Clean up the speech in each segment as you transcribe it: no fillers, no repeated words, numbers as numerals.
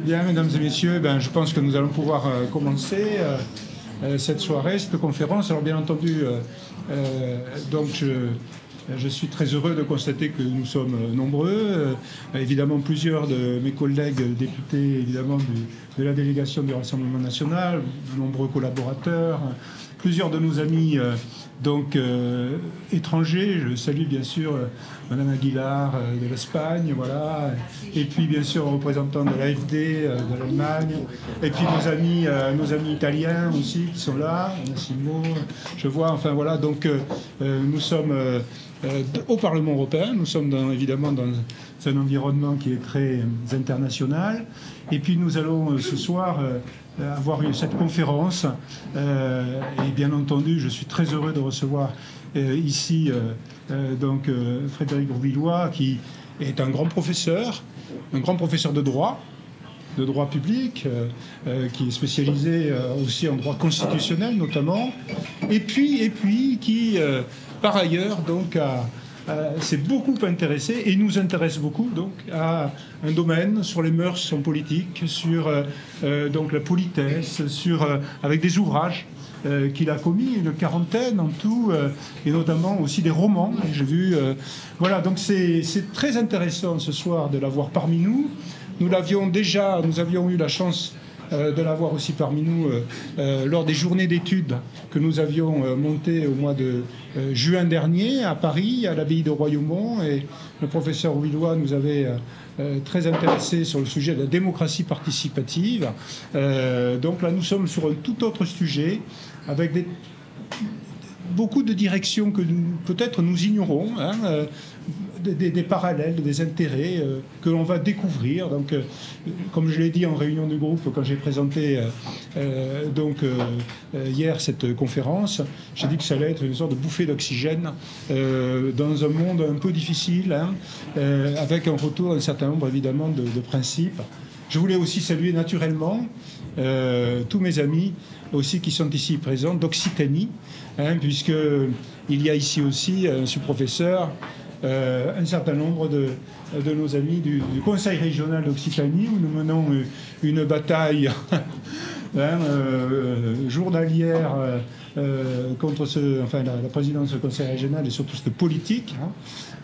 Bien, mesdames et messieurs, je pense que nous allons pouvoir commencer cette soirée, cette conférence. Alors, bien entendu, donc je suis très heureux de constater que nous sommes nombreux. Évidemment, plusieurs de mes collègues députés, évidemment, de la délégation du Rassemblement national, de nombreux collaborateurs, plusieurs de nos amis étrangers. Je salue bien sûr Madame Aguilar de l'Espagne, voilà, et puis bien sûr représentants de l'AfD de l'Allemagne, et puis nos amis italiens aussi qui sont là, Massimo, je vois, enfin voilà, donc nous sommes au Parlement européen, nous sommes évidemment dans un environnement qui est très international, et puis nous allons ce soir avoir cette conférence, et bien entendu je suis très heureux de recevoir ici Frédéric Rouvillois, qui est un grand professeur de droit public, qui est spécialisé aussi en droit constitutionnel notamment, et puis qui par ailleurs s'est beaucoup intéressé et nous intéresse beaucoup donc à un domaine sur les mœurs en politique, sur la politesse, avec des ouvrages qu'il a commis, une quarantaine en tout, et notamment aussi des romans, j'ai vu. Voilà, donc c'est très intéressant ce soir de l'avoir parmi nous. Nous avions eu la chance de l'avoir aussi parmi nous lors des journées d'études que nous avions montées au mois de juin dernier à Paris, à l'abbaye de Royaumont, et le professeur Rouvillois nous avait très intéressé sur le sujet de la démocratie participative. Donc là, nous sommes sur un tout autre sujet, avec beaucoup de directions que peut-être nous ignorons, des parallèles, des intérêts que l'on va découvrir. Donc, comme je l'ai dit en réunion du groupe quand j'ai présenté hier cette conférence, j'ai dit que ça allait être une sorte de bouffée d'oxygène dans un monde un peu difficile, avec un retour d'un certain nombre évidemment de principes. Je voulais aussi saluer naturellement tous mes amis aussi qui sont ici présents d'Occitanie, puisqu'il y a ici aussi, monsieur le professeur, un certain nombre de nos amis du Conseil régional d'Occitanie, où nous menons une bataille journalière contre la présidence du Conseil régional et surtout cette politique,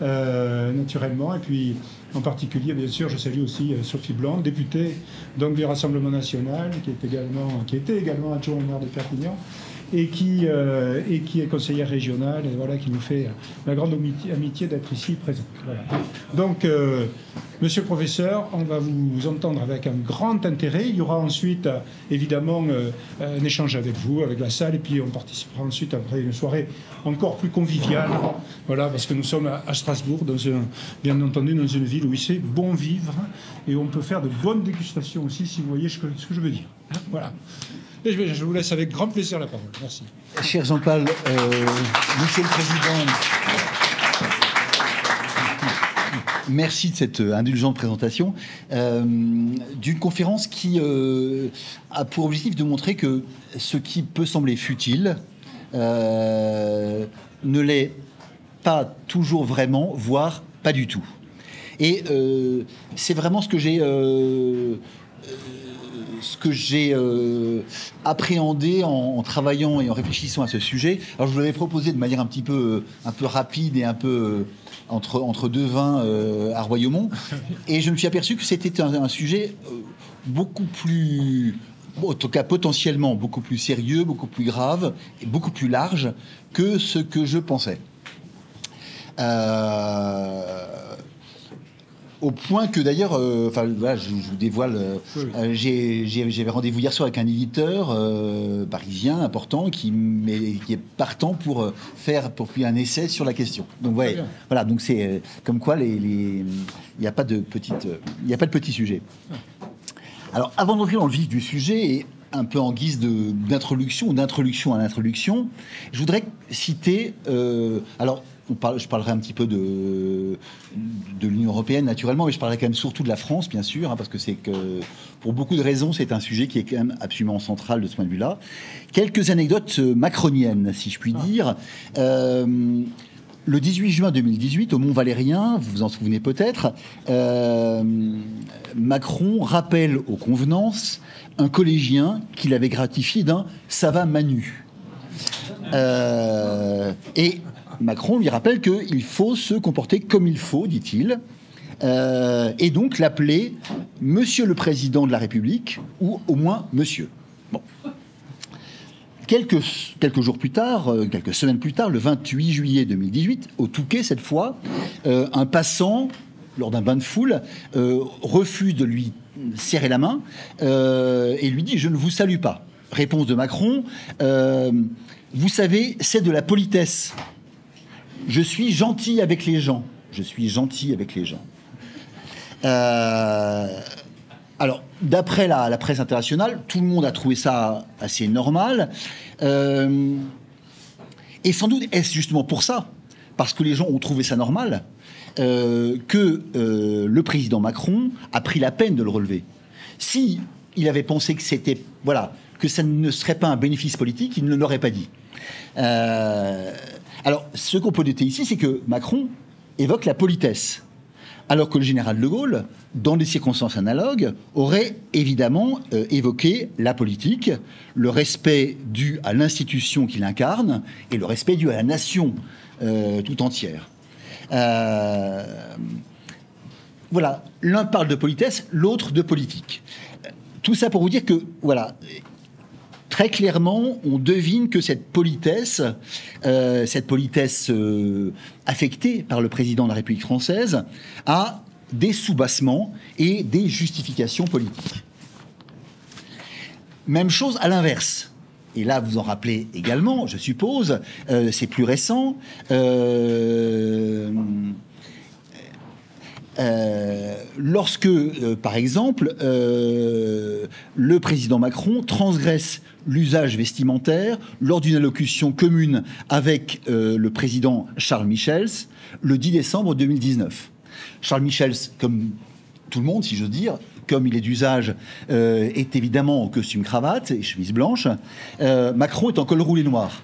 naturellement. Et puis, en particulier, bien sûr, je salue aussi Sophie Blanc, députée donc, du Rassemblement national, qui était également adjoint au maire de Perpignan, et qui est conseillère régionale, et voilà, qui nous fait la grande amitié d'être ici présent. Voilà. Donc, monsieur le professeur, on va vous entendre avec un grand intérêt. Il y aura ensuite, évidemment, un échange avec vous, avec la salle, et puis on participera ensuite après une soirée encore plus conviviale. Voilà, parce que nous sommes à Strasbourg, bien entendu, dans une ville où il fait bon vivre, et où on peut faire de bonnes dégustations aussi, si vous voyez ce que je veux dire. Voilà. Et je vous laisse avec grand plaisir la parole. Merci. Cher Jean-Paul, monsieur le Président, merci de cette indulgente présentation d'une conférence qui a pour objectif de montrer que ce qui peut sembler futile ne l'est pas toujours vraiment, voire pas du tout. Et c'est vraiment ce que j'ai appréhendé en travaillant et en réfléchissant à ce sujet. Alors je vous l'avais proposé de manière un peu rapide et un peu entre deux vins à Royaumont, et je me suis aperçu que c'était un sujet beaucoup plus, en tout cas potentiellement beaucoup plus sérieux, beaucoup plus grave et beaucoup plus large que ce que je pensais. Au point que d'ailleurs, voilà, je vous dévoile, j'avais rendez-vous hier soir avec un éditeur parisien important qui est partant pour publier un essai sur la question. Donc voilà, donc c'est comme quoi il n'y a pas de petit sujet. Alors avant d'entrer dans le vif du sujet, et un peu en guise d'introduction à l'introduction, je voudrais citer je parlerai un petit peu de l'Union européenne, naturellement, mais je parlerai quand même surtout de la France, bien sûr, parce que pour beaucoup de raisons, c'est un sujet qui est quand même absolument central de ce point de vue-là. Quelques anecdotes macroniennes, si je puis dire. Le 18 juin 2018, au Mont-Valérien, vous vous en souvenez peut-être, Macron rappelle aux convenances un collégien qu'il avait gratifié d'un « ça va Manu ». Et Macron lui rappelle qu'il faut se comporter comme il faut, dit-il, et donc l'appeler « Monsieur le Président de la République » ou au moins « Monsieur ». Bon. Quelques jours plus tard, quelques semaines plus tard, le 28 juillet 2018, au Touquet cette fois, un passant, lors d'un bain de foule, refuse de lui serrer la main et lui dit « Je ne vous salue pas ». Réponse de Macron « Vous savez, c'est de la politesse. Je suis gentil avec les gens. Je suis gentil avec les gens. » Alors, d'après la presse internationale, tout le monde a trouvé ça assez normal. Et sans doute, est-ce justement pour ça, parce que les gens ont trouvé ça normal, que le président Macron a pris la peine de le relever. Si il avait pensé que c'était, voilà, que ça ne serait pas un bénéfice politique, il ne l'aurait pas dit. Alors, ce qu'on peut noter ici, c'est que Macron évoque la politesse, alors que le général de Gaulle, dans des circonstances analogues, aurait évidemment évoqué la politique, le respect dû à l'institution qu'il incarne et le respect dû à la nation tout entière. Voilà, l'un parle de politesse, l'autre de politique. Tout ça pour vous dire que, voilà, très clairement, on devine que cette politesse affectée par le président de la République française, a des soubassements et des justifications politiques. Même chose à l'inverse. Et là, vous en rappelez également, je suppose, c'est plus récent. Lorsque, par exemple, le président Macron transgresse l'usage vestimentaire lors d'une allocution commune avec le président Charles Michels le 10 décembre 2019. Charles Michels, comme tout le monde, si j'ose dire, comme il est d'usage, est évidemment en costume-cravate et chemise blanche. Macron est en col roulé noir.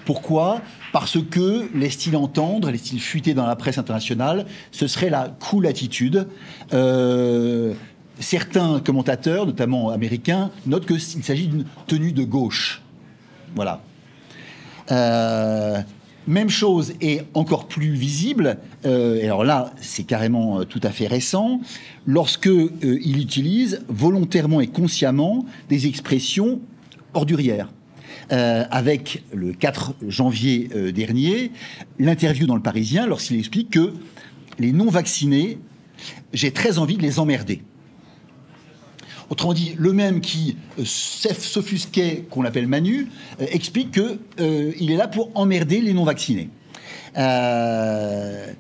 Pourquoi ? Parce que, laisse-t-il entendre, laisse-t-il fuiter dans la presse internationale, ce serait la cool attitude. Certains commentateurs, notamment américains, notent qu'il s'agit d'une tenue de gauche. Voilà. Même chose et encore plus visible, et alors là, c'est carrément tout à fait récent, lorsque il utilise volontairement et consciemment des expressions ordurières. Avec le 4 janvier dernier, l'interview dans Le Parisien, lorsqu'il explique que les non-vaccinés, j'ai très envie de les emmerder. Autrement dit, le même qui s'offusquait, qu'on l'appelle Manu, explique qu'il est là pour emmerder les non-vaccinés. Ce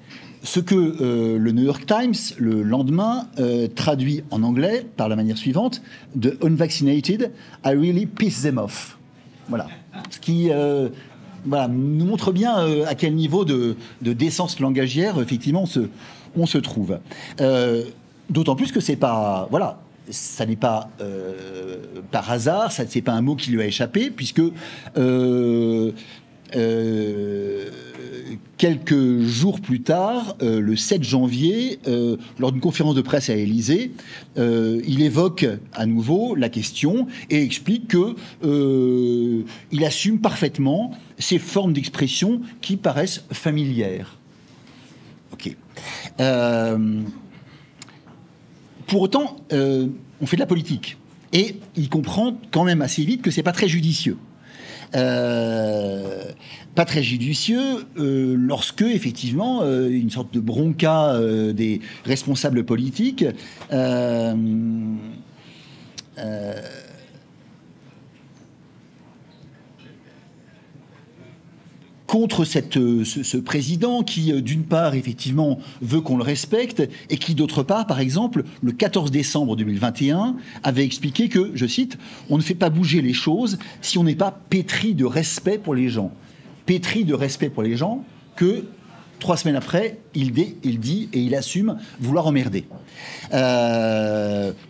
que le New York Times, le lendemain, traduit en anglais par la manière suivante: The unvaccinated, I really piss them off. Voilà. Ce qui voilà, nous montre bien à quel niveau de décence langagière, effectivement, on se trouve. D'autant plus que c'est pas... Voilà. Ça n'est pas par hasard, ça c'est pas un mot qui lui a échappé, puisque quelques jours plus tard, le 7 janvier, lors d'une conférence de presse à l'Élysée, il évoque à nouveau la question et explique qu'il assume parfaitement ces formes d'expression qui paraissent familières. Ok. Pour autant, on fait de la politique. Et il comprend quand même assez vite que c'est pas très judicieux. Pas très judicieux lorsque, effectivement, une sorte de bronca des responsables politiques contre ce président qui, d'une part, effectivement, veut qu'on le respecte et qui, d'autre part, par exemple, le 14 décembre 2021, avait expliqué que, je cite, « On ne fait pas bouger les choses si on n'est pas pétri de respect pour les gens ». Pétri de respect pour les gens que 3 semaines après, il dit et il assume vouloir emmerder.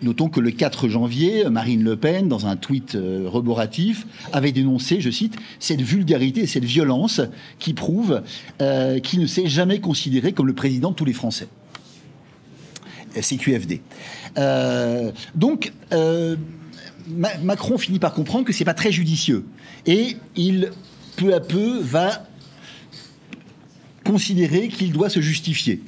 Notons que le 4 janvier, Marine Le Pen, dans un tweet reboratif, avait dénoncé, je cite, cette vulgarité et cette violence qui prouve qu'il ne s'est jamais considéré comme le président de tous les Français. CQFD. Donc, Macron finit par comprendre que c'est pas très judicieux. Et il, peu à peu, va considérer qu'il doit se justifier,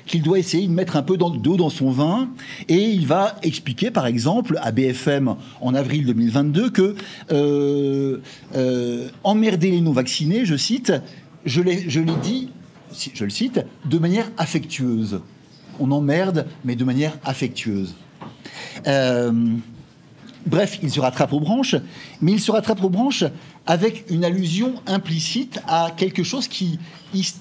qu'il doit essayer de mettre un peu d'eau dans son vin, et il va expliquer, par exemple, à BFM en avril 2022 que emmerder les non-vaccinés, je cite, je l'ai dit, je le cite, de manière affectueuse. On emmerde, mais de manière affectueuse. Bref, il se rattrape aux branches, mais il se rattrape aux branches avec une allusion implicite à quelque chose qui,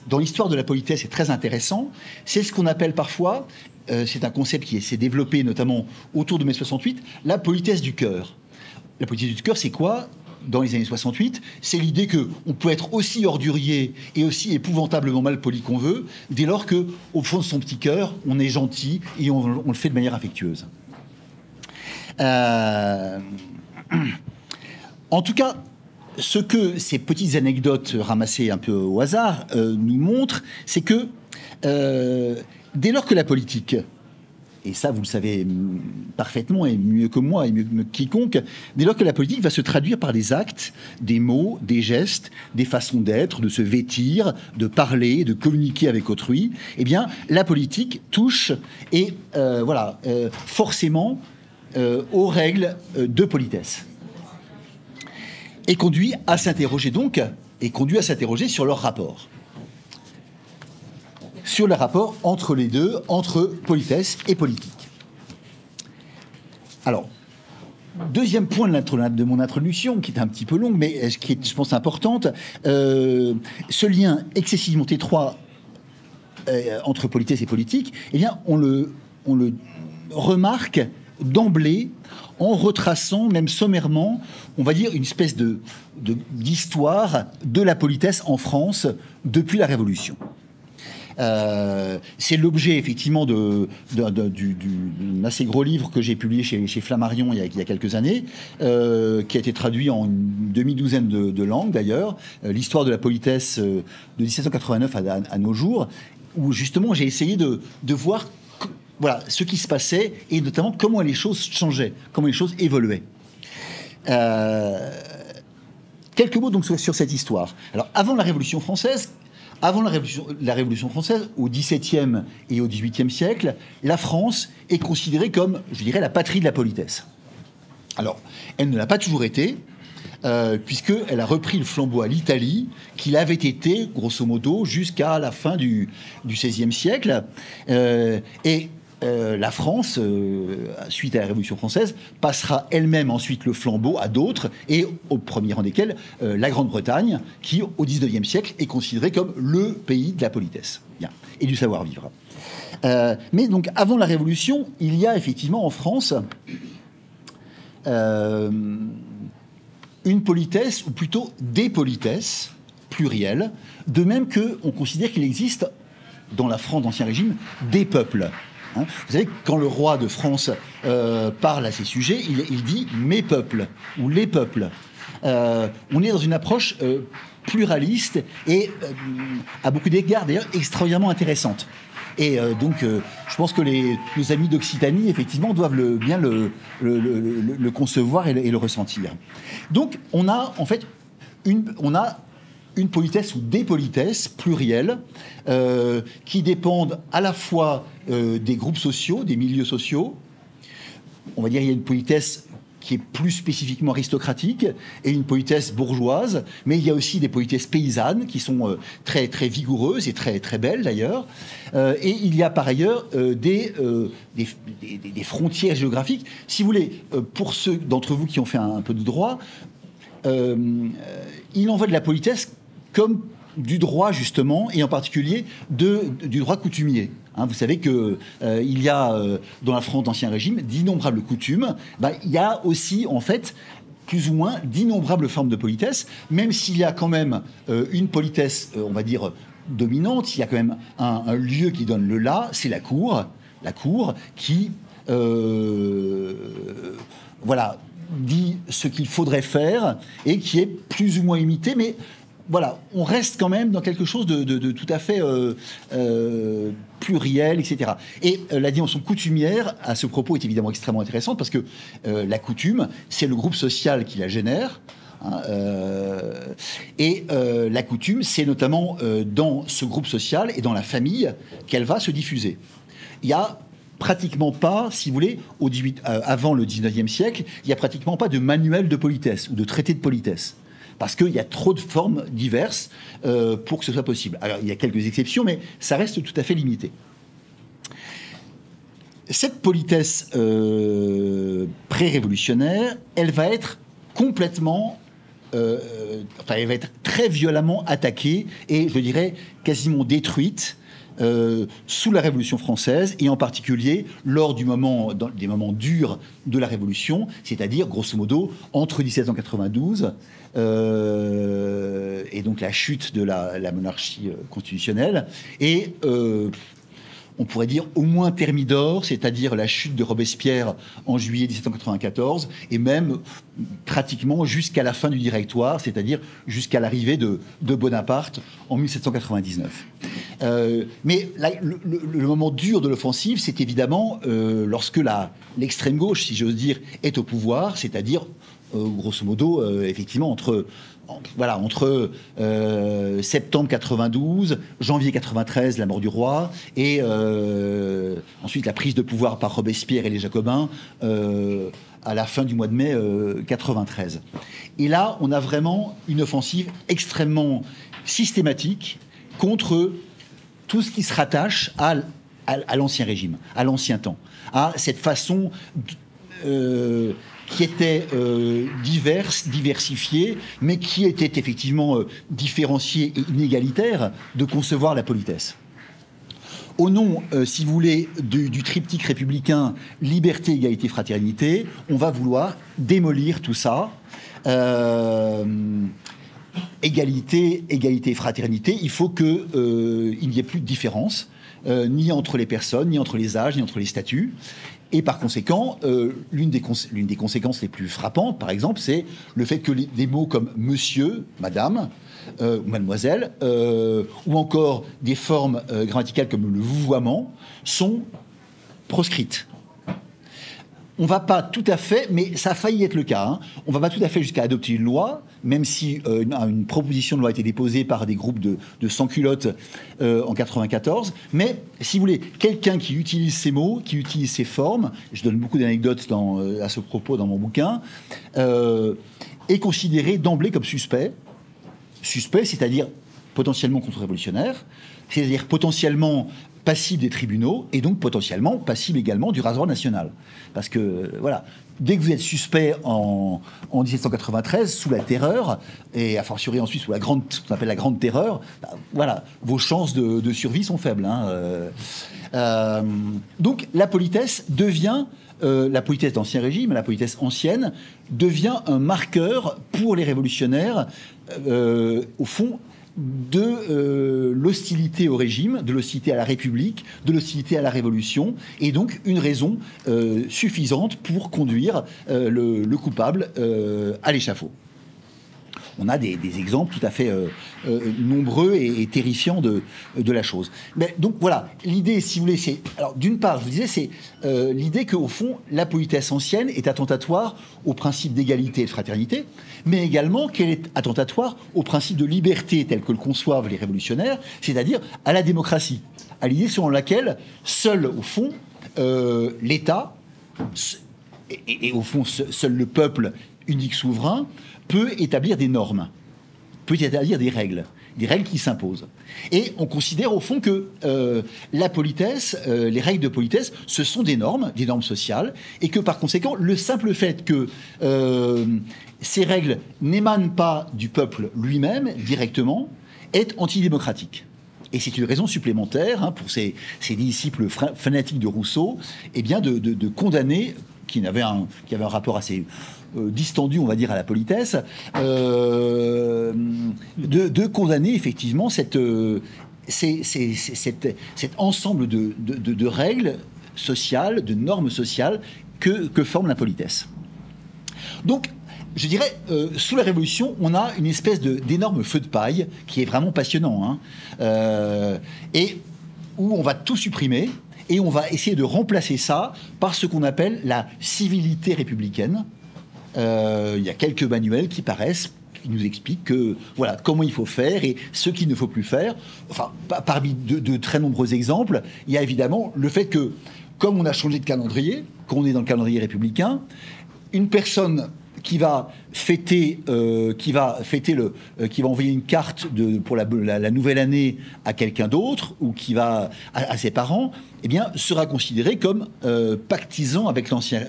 dans l'histoire de la politesse, est très intéressant. C'est ce qu'on appelle parfois, c'est un concept qui s'est développé notamment autour de mai 68, la politesse du cœur. La politesse du cœur, c'est quoi ? Dans les années 68, c'est l'idée qu'on peut être aussi ordurier et aussi épouvantablement mal poli qu'on veut, dès lors qu'au fond de son petit cœur, on est gentil et on le fait de manière affectueuse. En tout cas, ce que ces petites anecdotes ramassées un peu au hasard nous montrent, c'est que dès lors que la politique, et ça vous le savez parfaitement et mieux que moi et mieux que quiconque, dès lors que la politique va se traduire par des actes, des mots, des gestes, des façons d'être, de se vêtir, de parler, de communiquer avec autrui, eh bien la politique touche et forcément aux règles de politesse. Et conduit à s'interroger sur leur rapport. Sur le rapport entre les deux, entre politesse et politique. Alors, deuxième point de mon introduction, qui est un petit peu longue, mais qui est, je pense, importante, ce lien excessivement étroit entre politesse et politique, eh bien, on le remarque d'emblée en retraçant, même sommairement, on va dire, une espèce d'histoire de la politesse en France depuis la Révolution. C'est l'objet effectivement d'un assez gros livre que j'ai publié chez Flammarion il y a quelques années, qui a été traduit en une demi-douzaine de langues d'ailleurs, l'histoire de la politesse de 1789 à nos jours, où justement j'ai essayé de voir ce qui se passait et notamment comment les choses changeaient, comment les choses évoluaient. Quelques mots donc sur cette histoire. Alors avant la Révolution française, au XVIIe et au XVIIIe siècle, la France est considérée comme, je dirais, la patrie de la politesse. Alors, elle ne l'a pas toujours été, puisqu'elle a repris le flambeau à l'Italie, qui l'avait été, grosso modo, jusqu'à la fin du XVIe siècle. La France, suite à la Révolution française, passera elle-même ensuite le flambeau à d'autres, et au premier rang desquels la Grande-Bretagne, qui au XIXe siècle est considérée comme le pays de la politesse et du savoir-vivre. Mais donc avant la Révolution, il y a effectivement en France une politesse, ou plutôt des politesses plurielles, de même qu'on considère qu'il existe dans la France d'Ancien Régime des peuples. Vous savez, quand le roi de France parle à ces sujets, il dit « mes peuples » ou « les peuples ». On est dans une approche pluraliste et, à beaucoup d'égards, d'ailleurs, extraordinairement intéressante. Et donc, je pense que nos amis d'Occitanie, effectivement, doivent bien le concevoir et le ressentir. Donc, on a, en fait, une politesse ou des politesses plurielles qui dépendent à la fois des groupes sociaux, des milieux sociaux. On va dire qu'il y a une politesse qui est plus spécifiquement aristocratique et une politesse bourgeoise, mais il y a aussi des politesses paysannes qui sont très, très vigoureuses et très, très belles d'ailleurs. Et il y a par ailleurs des frontières géographiques. Si vous voulez, pour ceux d'entre vous qui ont fait un peu de droit, il en va de la politesse comme du droit, justement, et en particulier du droit coutumier. Vous savez qu'il y a, dans la France d'Ancien Régime, d'innombrables coutumes. Il y a aussi, en fait, plus ou moins d'innombrables formes de politesse, même s'il y a quand même une politesse, on va dire, dominante, il y a quand même un lieu qui donne le là, c'est la cour qui voilà, dit ce qu'il faudrait faire et qui est plus ou moins imité, mais voilà, on reste quand même dans quelque chose de tout à fait pluriel, etc. Et la dimension coutumière, à ce propos, est évidemment extrêmement intéressante parce que la coutume, c'est le groupe social qui la génère. Et la coutume, c'est notamment dans ce groupe social et dans la famille qu'elle va se diffuser. Il y a pratiquement pas, si vous voulez, avant le 19e siècle, il n'y a pratiquement pas de manuel de politesse ou de traité de politesse. Parce qu'il y a trop de formes diverses pour que ce soit possible. Alors, il y a quelques exceptions, mais ça reste tout à fait limité. Cette politesse pré-révolutionnaire, elle va être complètement... elle va être très violemment attaquée et, je dirais, quasiment détruite sous la Révolution française, et en particulier lors des moments durs de la Révolution, c'est-à-dire, grosso modo, entre 1792 et donc la chute de la monarchie constitutionnelle, et on pourrait dire au moins Thermidor, c'est-à-dire la chute de Robespierre en juillet 1794, et même pratiquement jusqu'à la fin du Directoire, c'est-à-dire jusqu'à l'arrivée de Bonaparte en 1799. Mais là, le moment dur de l'offensive, c'est évidemment lorsque l'extrême gauche, si j'ose dire, est au pouvoir, c'est-à-dire grosso modo, effectivement, entre septembre 92, janvier 93, la mort du roi, et ensuite la prise de pouvoir par Robespierre et les Jacobins à la fin du mois de mai 93. Et là, on a vraiment une offensive extrêmement systématique contre tout ce qui se rattache à l'ancien régime, à l'ancien temps, à cette façon qui était diversifiée, mais qui était effectivement différenciée et inégalitaire de concevoir la politesse. Au nom, si vous voulez, du triptyque républicain liberté, égalité, fraternité, on va vouloir démolir tout ça. Égalité, fraternité, il faut qu'il n'y ait plus de différence, ni entre les personnes, ni entre les âges, ni entre les statuts. Et par conséquent, l'une des conséquences les plus frappantes, par exemple, c'est le fait que des mots comme monsieur, madame, ou mademoiselle, ou encore des formes grammaticales comme le vouvoiement, sont proscrites. On ne va pas tout à fait, mais ça a failli être le cas, hein, on ne va pas tout à fait jusqu'à adopter une loi, même si une proposition de loi a été déposée par des groupes de sans-culottes en 94. Mais, si vous voulez, quelqu'un qui utilise ces mots, qui utilise ces formes, je donne beaucoup d'anecdotes à ce propos dans mon bouquin, est considéré d'emblée comme suspect. Suspect, c'est-à-dire potentiellement contre-révolutionnaire, c'est-à-dire potentiellement passible des tribunaux, et donc potentiellement passible également du rasoir national. Parce que, voilà, dès que vous êtes suspect en 1793, sous la terreur, et a fortiori ensuite sous ce qu'on appelle la grande terreur, voilà, vos chances de survie sont faibles. Hein. Donc la politesse devient, la politesse d'Ancien Régime, la politesse ancienne, devient un marqueur pour les révolutionnaires, au fond, de l'hostilité au régime, de l'hostilité à la République, de l'hostilité à la Révolution, et donc une raison suffisante pour conduire le coupable à l'échafaud. On a des exemples tout à fait nombreux et terrifiants de la chose. Mais donc voilà, l'idée, si vous voulez, c'est... Alors d'une part, je vous disais, c'est l'idée qu'au fond, la politesse ancienne est attentatoire au principe d'égalité et de fraternité, mais également qu'elle est attentatoire au principe de liberté tel que le conçoivent les révolutionnaires, c'est-à-dire à la démocratie, à l'idée selon laquelle seul, au fond, l'État, et au fond, seul le peuple unique souverain, peut établir des normes, peut établir des règles qui s'imposent. Et on considère au fond que la politesse, les règles de politesse, ce sont des normes sociales, et que par conséquent, le simple fait que ces règles n'émanent pas du peuple lui-même directement est antidémocratique. Et c'est une raison supplémentaire pour ces disciples fanatiques de Rousseau, eh bien de condamner, qui avait un rapport assez distendu, on va dire, à la politesse, de condamner effectivement cette cet ensemble de règles sociales, de normes sociales que forme la politesse. Donc, je dirais, sous la Révolution, on a une espèce d'énorme feu de paille qui est vraiment passionnant, hein, et où on va tout supprimer et on va essayer de remplacer ça par ce qu'on appelle la civilité républicaine. Il y a quelques manuels qui nous expliquent voilà, comment il faut faire et ce qu'il ne faut plus faire. Enfin, parmi de très nombreux exemples, il y a évidemment le fait que, comme on a changé de calendrier, qu'on est dans le calendrier républicain, une personne qui va envoyer une carte pour la nouvelle année à quelqu'un d'autre ou qui va à ses parents, eh bien, sera considéré comme pactisant avec l'ancien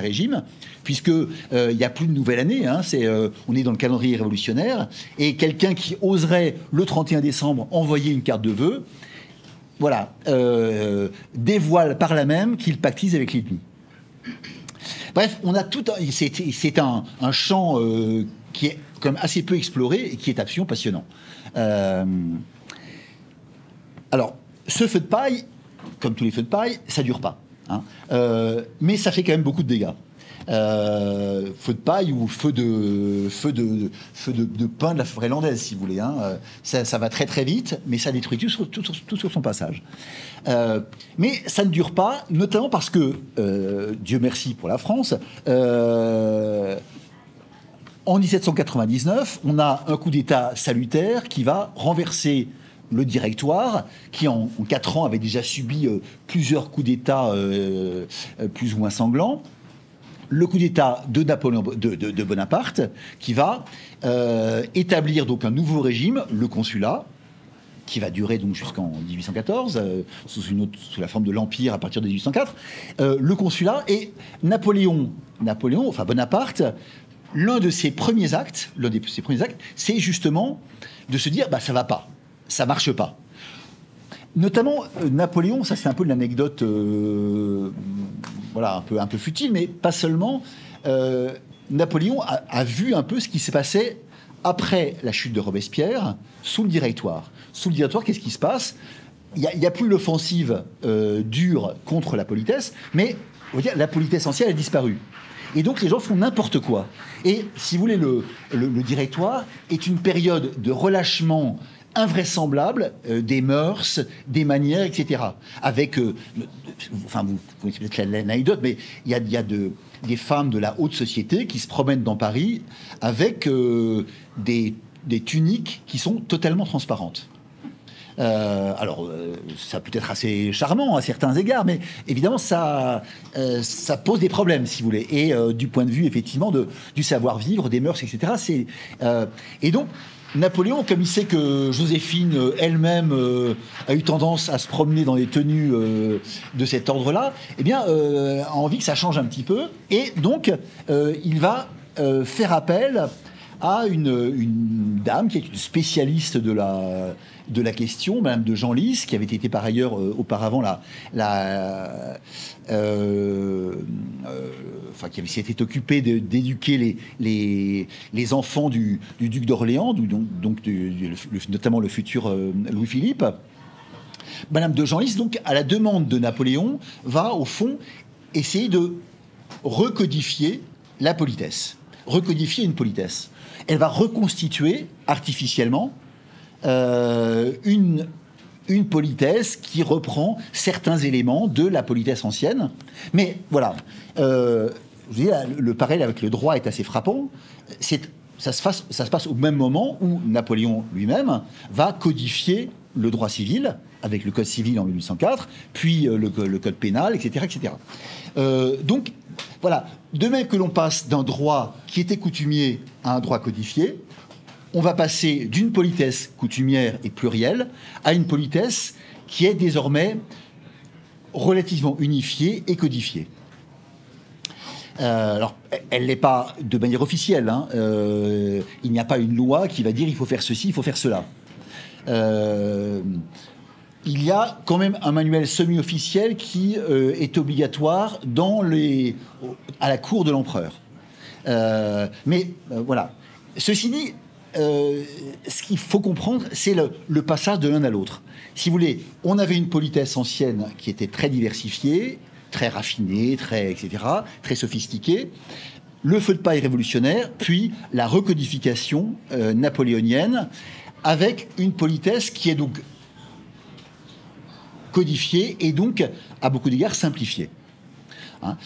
régime, puisque il n'y a plus de nouvelle année. Hein, on est dans le calendrier révolutionnaire, et quelqu'un qui oserait le 31 décembre envoyer une carte de vœux, voilà, dévoile par là même qu'il pactise avec l'ennemi. Bref, on a c'est un champ qui est quand même assez peu exploré et qui est absolument passionnant. Alors, ce feu de paille, comme tous les feux de paille, ça dure pas, hein, mais ça fait quand même beaucoup de dégâts. Feu de paille ou feu de pin de la forêt landaise, si vous voulez. Hein. Ça va très très vite, mais ça détruit tout sur son passage. Mais ça ne dure pas, notamment parce que, Dieu merci pour la France, en 1799, on a un coup d'État salutaire qui va renverser le Directoire, qui en 4 ans avait déjà subi plusieurs coups d'État plus ou moins sanglants. Le coup d'État de Bonaparte, qui va établir donc un nouveau régime, le consulat, qui va durer donc jusqu'en 1814, sous la forme de l'Empire à partir de 1804. Le consulat, et Bonaparte, l'un de ses premiers actes, c'est justement de se dire, bah ça va pas, ça marche pas. Notamment, Napoléon, ça c'est un peu une anecdote voilà, un peu futile, mais pas seulement. Napoléon a vu un peu ce qui s'est passé après la chute de Robespierre sous le Directoire. Sous le Directoire, qu'est-ce qui se passe ? Il n'y a plus l'offensive dure contre la politesse, mais on va dire, la politesse ancienne a disparu. Et donc les gens font n'importe quoi. Et si vous voulez, le Directoire est une période de relâchement invraisemblable des mœurs, des manières, etc. Avec, enfin, vous connaissez peut-être l'anecdote, mais il y a des femmes de la haute société qui se promènent dans Paris avec des tuniques qui sont totalement transparentes. Alors, ça peut être assez charmant à certains égards, mais évidemment, ça pose des problèmes, si vous voulez. Et du point de vue, effectivement, du savoir-vivre, des mœurs, etc. Et donc, Napoléon, comme il sait que Joséphine elle-même a eu tendance à se promener dans des tenues de cet ordre-là, eh bien, a envie que ça change un petit peu. Et donc, il va faire appel à une dame qui est une spécialiste de la question, Madame de Genlis, qui avait été par ailleurs auparavant qui s'était occupée d'éduquer les enfants du duc d'Orléans, notamment le futur Louis-Philippe. Madame de Genlis, donc, à la demande de Napoléon, va au fond essayer de recodifier la politesse, recodifier une politesse. Elle va reconstituer artificiellement une politesse qui reprend certains éléments de la politesse ancienne. Mais voilà, je veux dire, le parallèle avec le droit est assez frappant. Ça se passe au même moment où Napoléon lui-même va codifier le droit civil avec le Code civil en 1804, puis le Code pénal, etc. etc. Donc, voilà, de même que l'on passe d'un droit qui était coutumier à un droit codifié, on va passer d'une politesse coutumière et plurielle à une politesse qui est désormais relativement unifiée et codifiée. Alors, elle n'est pas de manière officielle. Hein, il n'y a pas une loi qui va dire il faut faire ceci, il faut faire cela. Il y a quand même un manuel semi-officiel qui est obligatoire à la cour de l'empereur. Mais voilà. Ceci dit, ce qu'il faut comprendre, c'est le passage de l'un à l'autre. Si vous voulez, on avait une politesse ancienne qui était très diversifiée, très raffinée, etc., très sophistiquée. Le feu de paille révolutionnaire, puis la recodification napoléonienne, avec une politesse qui est donc codifiée et donc, à beaucoup d'égards, simplifiée. Hein,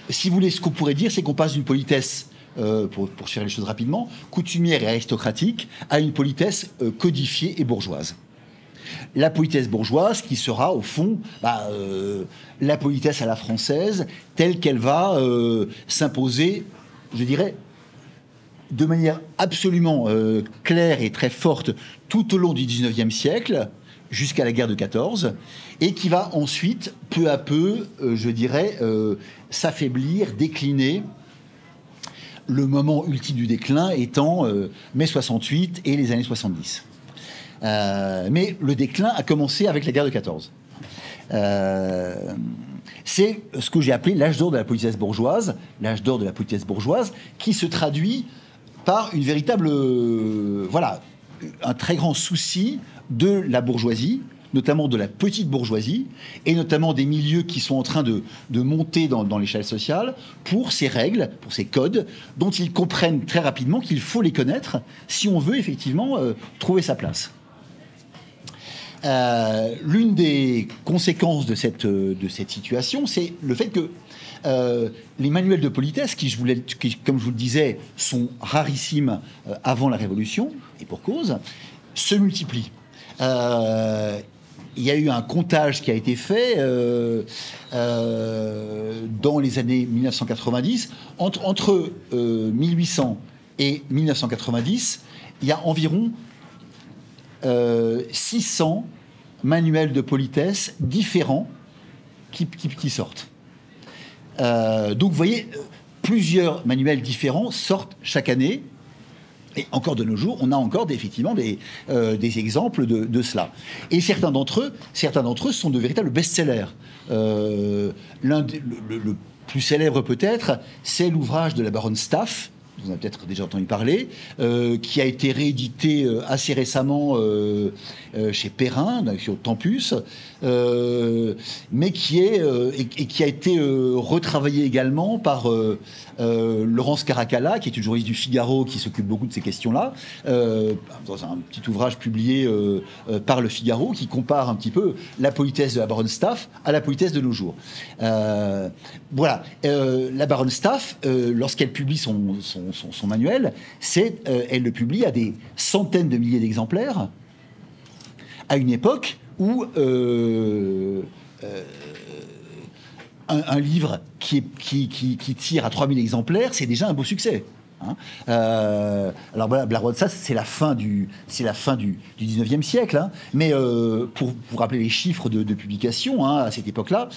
si vous voulez, ce qu'on pourrait dire, c'est qu'on passe d'une politesse, pour faire les choses rapidement, coutumière et aristocratique, à une politesse codifiée et bourgeoise. La politesse bourgeoise qui sera, au fond, la politesse à la française, telle qu'elle va s'imposer, je dirais, de manière absolument claire et très forte tout au long du XIXe siècle, jusqu'à la guerre de 14, et qui va ensuite, peu à peu, je dirais, s'affaiblir, décliner, le moment ultime du déclin étant mai 68 et les années 70. Mais le déclin a commencé avec la guerre de 14. C'est ce que j'ai appelé l'âge d'or de la politesse bourgeoise, l'âge d'or de la politesse bourgeoise, qui se traduit par une véritable, un très grand souci de la bourgeoisie, notamment de la petite bourgeoisie, et notamment des milieux qui sont en train de monter dans l'échelle sociale, pour ces règles, pour ces codes, dont ils comprennent très rapidement qu'il faut les connaître si on veut effectivement trouver sa place. L'une des conséquences de cette situation, c'est le fait que les manuels de politesse, qui, comme je vous le disais, sont rarissimes avant la Révolution, et pour cause, se multiplient. Il y a eu un comptage qui a été fait dans les années 1990. Entre 1800 et 1990, il y a environ 600 manuels de politesse différents qui sortent. Donc vous voyez, plusieurs manuels différents sortent chaque année. Et encore de nos jours, on a encore effectivement des exemples de cela. Et certains d'entre eux sont de véritables best-sellers. Le plus célèbre peut-être, c'est l'ouvrage de la baronne Staff, vous en avez peut-être déjà entendu parler, qui a été réédité assez récemment chez Perrin, sur Tempus, mais qui a été retravaillé également par Laurence Caracalla, qui est une journaliste du Figaro qui s'occupe beaucoup de ces questions-là, dans un petit ouvrage publié par le Figaro, qui compare un petit peu la politesse de la baronne Staff à la politesse de nos jours. Voilà. La baronne Staff, lorsqu'elle publie son manuel, elle le publie à des centaines de milliers d'exemplaires, à une époque où un livre qui tire à 3000 exemplaires, c'est déjà un beau succès. Hein. Alors voilà, la baronne Staff, c'est la fin du 19e siècle, hein. Mais pour rappeler les chiffres de publication, hein, à cette époque-là,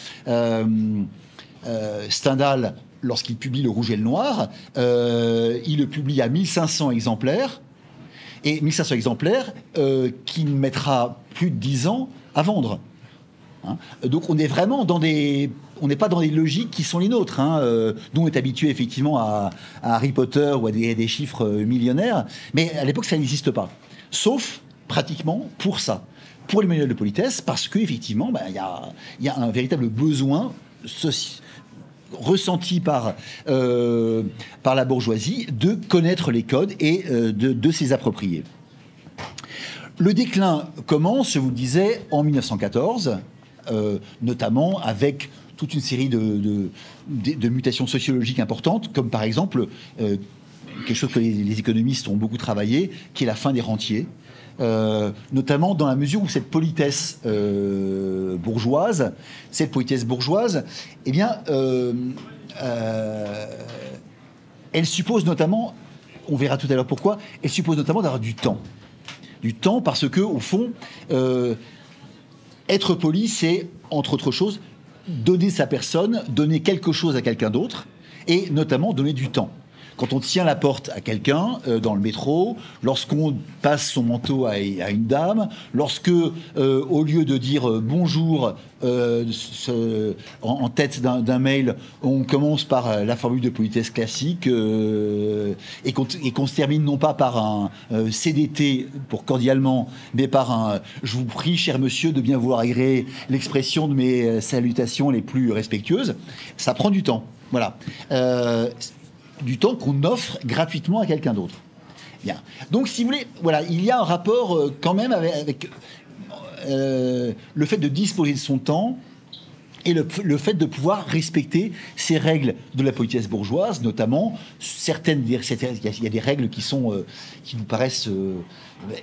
Stendhal, lorsqu'il publie Le Rouge et le Noir, il le publie à 1500 exemplaires, et 1500 exemplaires qui mettra plus de 10 ans à vendre. Hein. Donc on est vraiment on n'est pas dans des logiques qui sont les nôtres, hein, dont on est habitué effectivement à Harry Potter ou à des chiffres millionnaires, mais à l'époque ça n'existe pas, sauf pratiquement pour ça, pour les manuels de politesse, parce qu'effectivement il y a un véritable besoin ressenti par la bourgeoisie de connaître les codes et de s'y approprier. Le déclin commence, je vous le disais, en 1914, notamment avec toute une série de mutations sociologiques importantes, comme par exemple quelque chose que les économistes ont beaucoup travaillé, qui est la fin des rentiers. Notamment dans la mesure où cette politesse bourgeoise, eh bien, elle suppose notamment, on verra tout à l'heure pourquoi, elle suppose notamment d'avoir du temps. Du temps parce que, au fond, être poli, c'est, entre autres choses, donner sa personne, donner quelque chose à quelqu'un d'autre, et notamment donner du temps. quand on tient la porte à quelqu'un dans le métro, lorsqu'on passe son manteau à une dame, lorsque, au lieu de dire bonjour en tête d'un mail, on commence par la formule de politesse classique et qu'on se termine non pas par un CDT pour cordialement, mais par un je vous prie, cher monsieur, de bien vouloir agréer l'expression de mes salutations les plus respectueuses, ça prend du temps. Voilà. Du temps qu'on offre gratuitement à quelqu'un d'autre. Bien. Donc, si vous voulez, voilà, il y a un rapport quand même avec le fait de disposer de son temps et le fait de pouvoir respecter ces règles de la politesse bourgeoise, notamment certaines. Il y a des règles qui nous paraissent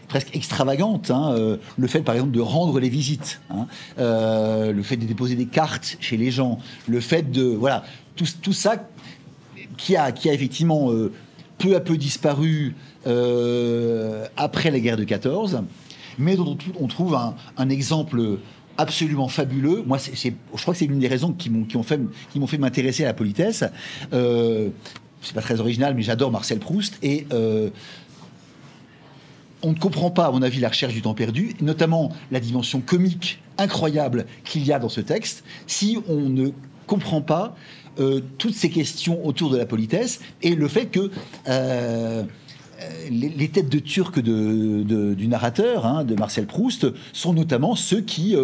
presque extravagantes. Hein, le fait, par exemple, de rendre les visites, hein, le fait de déposer des cartes chez les gens, le fait de voilà tout ça qui a effectivement peu à peu disparu après la guerre de 14, mais dont on trouve un exemple absolument fabuleux. Moi, je crois que c'est l'une des raisons qui m'ont fait m'intéresser à la politesse. C'est pas très original, mais j'adore Marcel Proust. Et on ne comprend pas, à mon avis, la recherche du temps perdu, notamment la dimension comique incroyable qu'il y a dans ce texte, si on ne comprend pas toutes ces questions autour de la politesse et le fait que les têtes de turc du narrateur, hein, de Marcel Proust, sont notamment ceux qui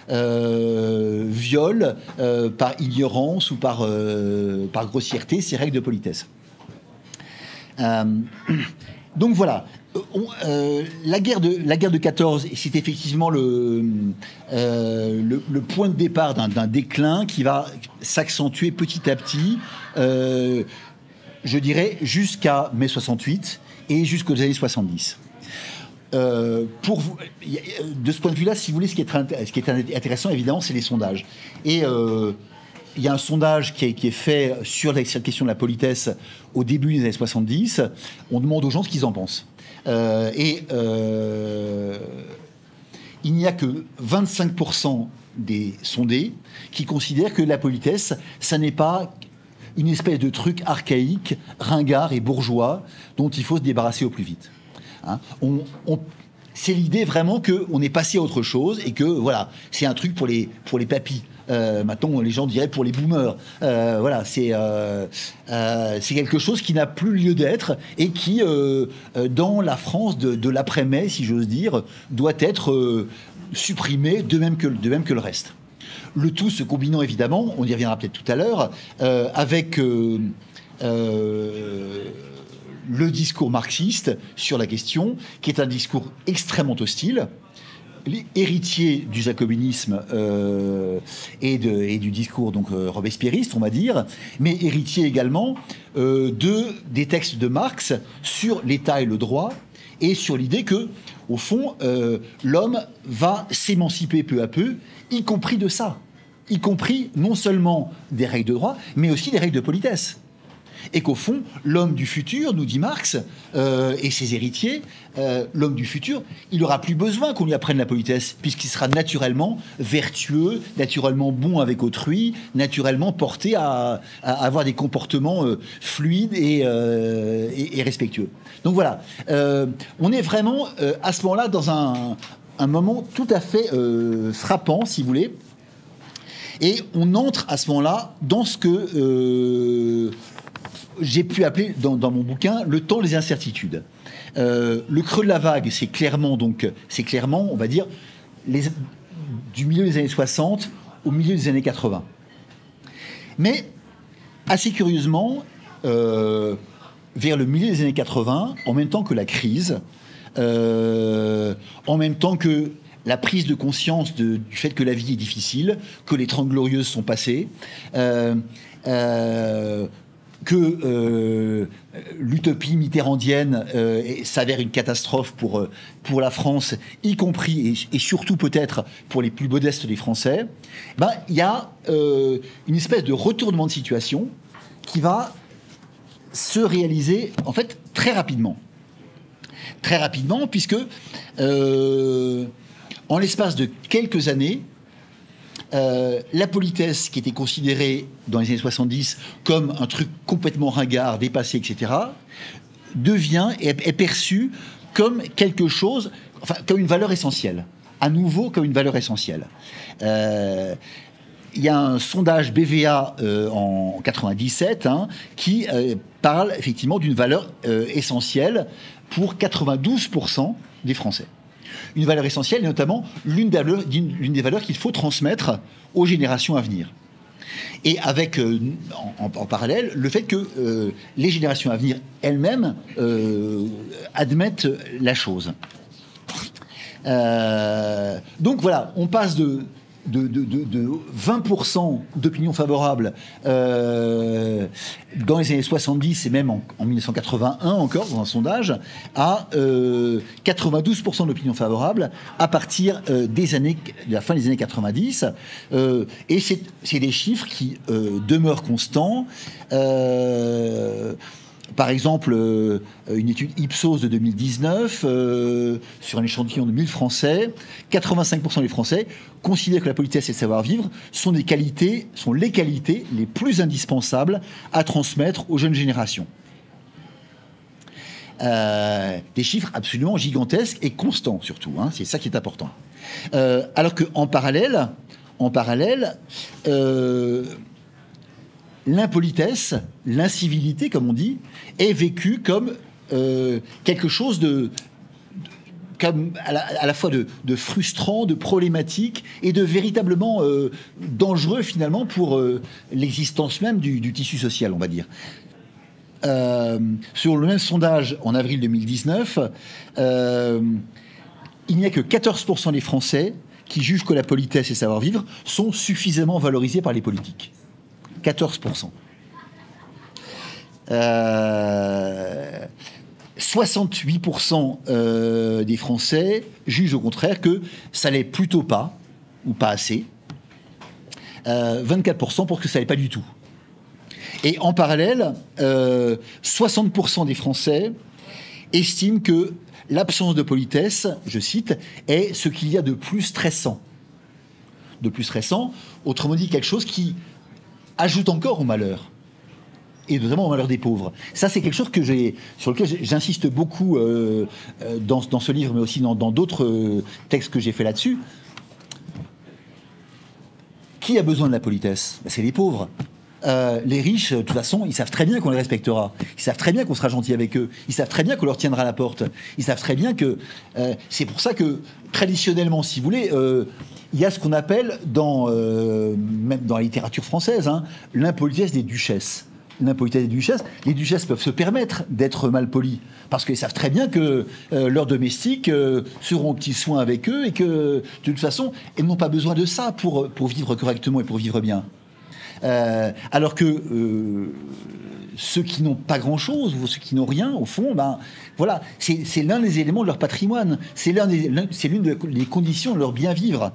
violent par ignorance ou par grossièreté ces règles de politesse. Donc voilà. La guerre de 14, c'est effectivement le point de départ d'un déclin qui va s'accentuer petit à petit, je dirais, jusqu'à mai 68 et jusqu'aux années 70. De ce point de vue-là, si vous voulez, ce qui est intéressant, évidemment, c'est les sondages. Et il y a un sondage qui est fait sur cette question de la politesse au début des années 70. On demande aux gens ce qu'ils en pensent. Il n'y a que 25% des sondés qui considèrent que la politesse, ça n'est pas une espèce de truc archaïque, ringard et bourgeois dont il faut se débarrasser au plus vite. Hein, c'est l'idée vraiment qu'on est passé à autre chose et que voilà, c'est un truc pour les papys. Maintenant, les gens diraient pour les boomers. Voilà, c'est quelque chose qui n'a plus lieu d'être et qui, dans la France de l'après-mai, si j'ose dire, doit être supprimé de même que le reste. Le tout se combinant évidemment, on y reviendra peut-être tout à l'heure, avec le discours marxiste sur la question, qui est un discours extrêmement hostile, héritier du jacobinisme et du discours donc robespierriste, on va dire, mais héritier également des textes de Marx sur l'État et le droit, et sur l'idée que, au fond, l'homme va s'émanciper peu à peu, y compris de ça, y compris non seulement des règles de droit, mais aussi des règles de politesse. Et qu'au fond, l'homme du futur, nous dit Marx, et ses héritiers, l'homme du futur, il n'aura plus besoin qu'on lui apprenne la politesse, puisqu'il sera naturellement vertueux, naturellement bon avec autrui, naturellement porté à avoir des comportements fluides et respectueux. Donc voilà, on est vraiment à ce moment-là dans un moment tout à fait frappant, si vous voulez, et on entre à ce moment-là dans ce que j'ai pu appeler dans mon bouquin le temps des incertitudes. Le creux de la vague, c'est clairement, on va dire, du milieu des années 60 au milieu des années 80. Mais, assez curieusement, vers le milieu des années 80, en même temps que la crise, en même temps que la prise de conscience du fait que la vie est difficile, que les 30 Glorieuses sont passées, que l'utopie mitterrandienne s'avère une catastrophe pour la France, y compris et surtout peut-être pour les plus modestes des Français, il y a une espèce de retournement de situation qui va se réaliser en fait très rapidement. Très rapidement, puisque en l'espace de quelques années, La politesse, qui était considérée dans les années 70 comme un truc complètement ringard, dépassé, etc., est perçue comme quelque chose, enfin, comme une valeur essentielle. À nouveau, comme une valeur essentielle. Il y a un sondage BVA en 97 qui parle effectivement d'une valeur essentielle pour 92% des Français. Une valeur essentielle, et notamment l'une des valeurs qu'il faut transmettre aux générations à venir. Et avec, en parallèle, le fait que les générations à venir elles-mêmes admettent la chose. Donc voilà, on passe de 20% d'opinion favorable dans les années 70 et même en 1981 encore dans un sondage à 92% d'opinion favorable à partir de la fin des années 90 et c'est des chiffres qui demeurent constants. Par exemple, une étude Ipsos de 2019 sur un échantillon de 1000 Français, 85% des Français considèrent que la politesse et le savoir-vivre sont les qualités les plus indispensables à transmettre aux jeunes générations. Des chiffres absolument gigantesques et constants surtout, c'est ça qui est important. Alors qu'en parallèle, l'impolitesse, l'incivilité, comme on dit, est vécue comme quelque chose à la fois de frustrant, de problématique et de véritablement dangereux finalement pour l'existence même du tissu social, on va dire. Sur le même sondage en avril 2019, il n'y a que 14% des Français qui jugent que la politesse et le savoir-vivre sont suffisamment valorisés par les politiques. 14%. 68% des Français jugent au contraire que ça l'est plutôt pas, ou pas assez. 24% pour que ça l'est pas du tout. Et en parallèle, 60% des Français estiment que l'absence de politesse, je cite, est ce qu'il y a de plus stressant. De plus stressant, autrement dit, quelque chose qui ajoute encore au malheur, et notamment au malheur des pauvres. Ça, c'est quelque chose sur lequel j'insiste beaucoup dans ce livre, mais aussi dans d'autres textes que j'ai fait là-dessus. Qui a besoin de la politesse ? C'est les pauvres. Les riches, de toute façon, ils savent très bien qu'on les respectera. Ils savent très bien qu'on sera gentil avec eux. Ils savent très bien qu'on leur tiendra la porte. Ils savent très bien que... c'est pour ça que, traditionnellement, si vous voulez... il y a ce qu'on appelle, même dans la littérature française, l'impolitesse des duchesses. L'impolitesse des duchesses. Les duchesses peuvent se permettre d'être mal polies, parce qu'elles savent très bien que leurs domestiques seront aux petits soins avec eux, et que, de toute façon, elles n'ont pas besoin de ça pour vivre correctement et pour vivre bien. Alors que ceux qui n'ont pas grand-chose, ou ceux qui n'ont rien, au fond, voilà, c'est l'un des éléments de leur patrimoine, c'est l'une des conditions de leur bien-vivre.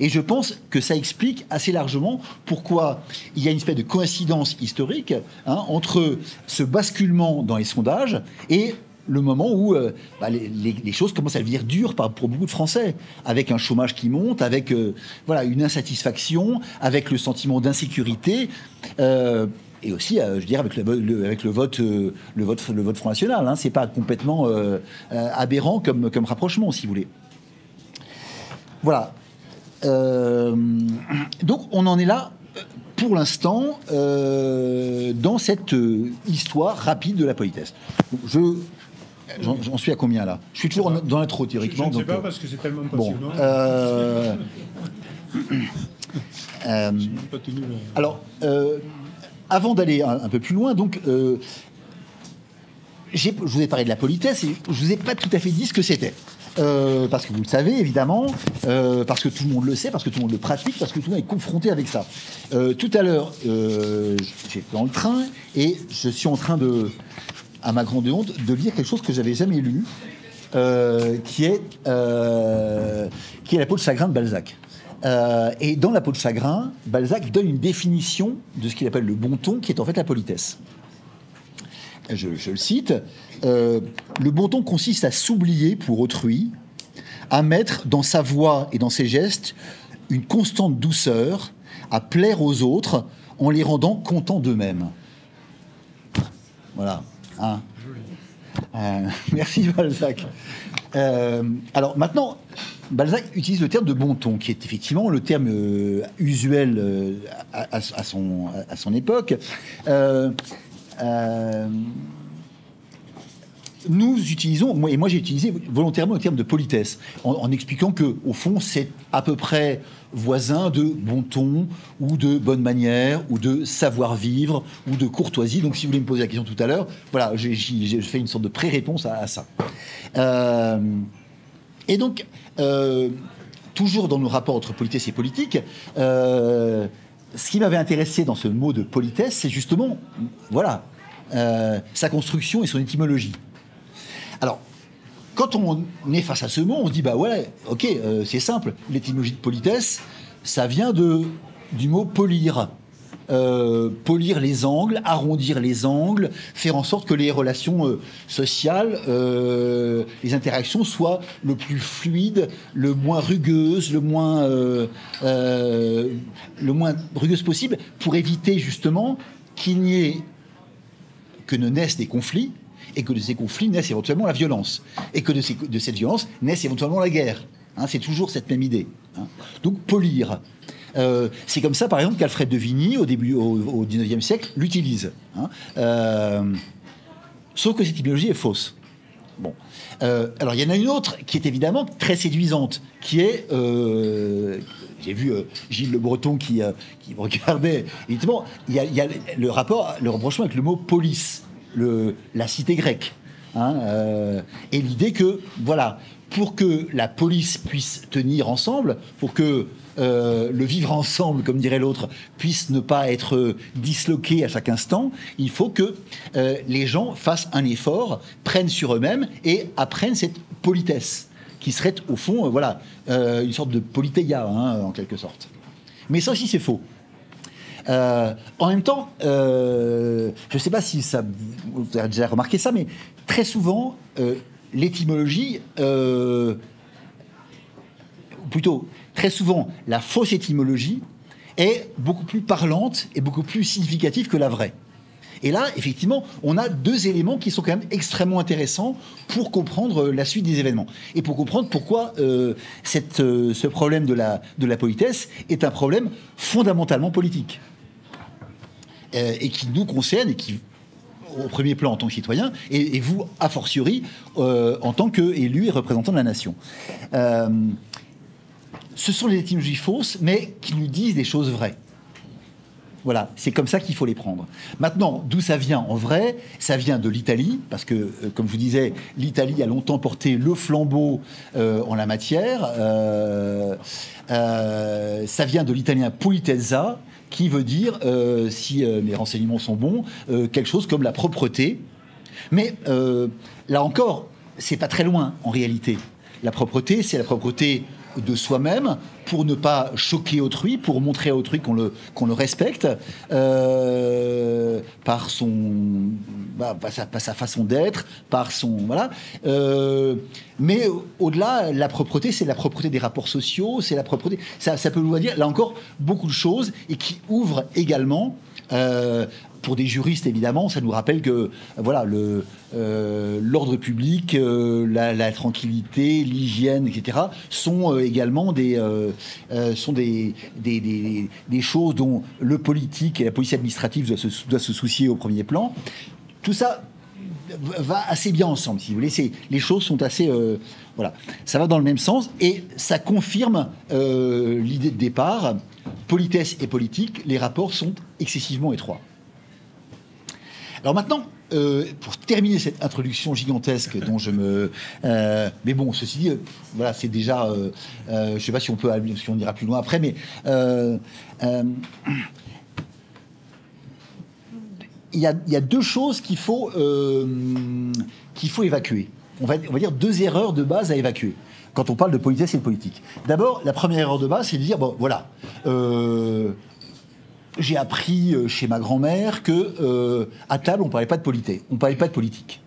Et je pense que ça explique assez largement pourquoi il y a une espèce de coïncidence historique entre ce basculement dans les sondages et le moment où les choses commencent à devenir dures pour beaucoup de Français, avec un chômage qui monte, avec une insatisfaction, avec le sentiment d'insécurité, et aussi, je dirais, avec le vote Front National. C'est pas complètement aberrant comme rapprochement, si vous voulez. Voilà. Donc, on en est là, pour l'instant, dans cette histoire rapide de la politesse. J'en suis à combien là ? Je suis toujours dans l'intro théoriquement. Je ne sais pas parce que c'est tellement passionnant. Alors, avant d'aller un peu plus loin, donc, je vous ai parlé de la politesse et je vous ai pas tout à fait dit ce que c'était. Parce que vous le savez évidemment, parce que tout le monde le sait, parce que tout le monde le pratique, parce que tout le monde est confronté avec ça. Tout à l'heure, j'étais dans le train et je suis en train à ma grande honte, de lire quelque chose que j'avais jamais lu, qui est La peau de chagrin de Balzac. Et dans La peau de chagrin, Balzac donne une définition de ce qu'il appelle le bon ton, qui est en fait la politesse. Je le cite. Le bon ton consiste à s'oublier pour autrui, à mettre dans sa voix et dans ses gestes une constante douceur à plaire aux autres en les rendant contents d'eux-mêmes. Voilà. Hein. Merci Balzac. Alors maintenant, Balzac utilise le terme de bon ton, qui est effectivement le terme usuel à son époque. Nous utilisons, moi j'ai utilisé volontairement le terme de politesse, en expliquant que au fond c'est à peu près voisin de bon ton, ou de bonne manière, ou de savoir-vivre, ou de courtoisie. Donc si vous voulez me poser la question tout à l'heure, voilà, j'ai fait une sorte de pré-réponse à ça. Et donc, toujours dans nos rapports entre politesse et politique, ce qui m'avait intéressé dans ce mot de politesse, c'est justement, voilà, sa construction et son étymologie. Alors, quand on est face à ce mot, on se dit, bah ouais, ok, c'est simple. L'étymologie de politesse, ça vient du mot polir. Polir les angles, arrondir les angles, faire en sorte que les relations sociales, les interactions soient le plus fluides, le moins rugueuses, le moins rugueuses possible, pour éviter justement que ne naissent des conflits, et que de ces conflits naissent éventuellement la violence, et que de cette violence naisse éventuellement la guerre. Hein, c'est toujours cette même idée. Hein. Donc polir. C'est comme ça, par exemple, qu'Alfred de Vigny, au 19e siècle, l'utilise. Hein. Sauf que cette étymologie est fausse. Bon. Alors, il y en a une autre qui est évidemment très séduisante, qui est... j'ai vu Gilles Le Breton qui me regardait. Évidemment, il y a le rapprochement avec le mot police, la cité grecque. Hein, et l'idée que, voilà, pour que la police puisse tenir ensemble, pour que le vivre ensemble, comme dirait l'autre, puisse ne pas être disloqué à chaque instant, il faut que les gens fassent un effort, prennent sur eux-mêmes et apprennent cette politesse, qui serait au fond, voilà, une sorte de politeia, hein, en quelque sorte. Mais ça aussi, c'est faux. En même temps, je ne sais pas si vous avez déjà remarqué ça, mais très souvent, l'étymologie, plutôt très souvent, la fausse étymologie est beaucoup plus parlante et beaucoup plus significative que la vraie. Et là, effectivement, on a deux éléments qui sont quand même extrêmement intéressants pour comprendre la suite des événements. Et pour comprendre pourquoi ce problème de la politesse est un problème fondamentalement politique. Et qui nous concerne, et qui, au premier plan en tant que citoyen, et vous, a fortiori, en tant qu'élu et représentant de la nation. Ce sont des étymologies fausses, mais qui nous disent des choses vraies. Voilà, c'est comme ça qu'il faut les prendre. Maintenant, d'où ça vient en vrai? Ça vient de l'Italie, parce que, comme je vous disais, l'Italie a longtemps porté le flambeau en la matière. Ça vient de l'italien politezza, qui veut dire, si mes renseignements sont bons, quelque chose comme la propreté. Mais là encore, c'est pas très loin en réalité. La propreté, c'est la propreté de soi-même, pour ne pas choquer autrui, pour montrer à autrui qu'on le respecte, par sa façon d'être, par son... Voilà. Mais au-delà, la propreté, c'est la propreté des rapports sociaux, c'est la propreté... Ça peut vouloir dire, là encore, beaucoup de choses, et qui ouvre également... pour des juristes, évidemment, ça nous rappelle que voilà, l'ordre public, la tranquillité, l'hygiène, etc., sont également des choses dont le politique et la police administrative doivent se soucier au premier plan. Tout ça va assez bien ensemble, si vous voulez. Les choses sont assez... voilà, ça va dans le même sens, et ça confirme l'idée de départ. Politesse et politique, les rapports sont excessivement étroits. Alors maintenant, pour terminer cette introduction gigantesque dont je me... mais bon, ceci dit, voilà, c'est déjà... je ne sais pas si on ira plus loin après, mais... il y a deux choses qu'il faut évacuer. On va dire deux erreurs de base à évacuer quand on parle de politesse et de politique. D'abord, la première erreur de base, c'est de dire, bon, voilà... j'ai appris chez ma grand-mère que à table on parlait pas de politesse, on parlait pas de politique.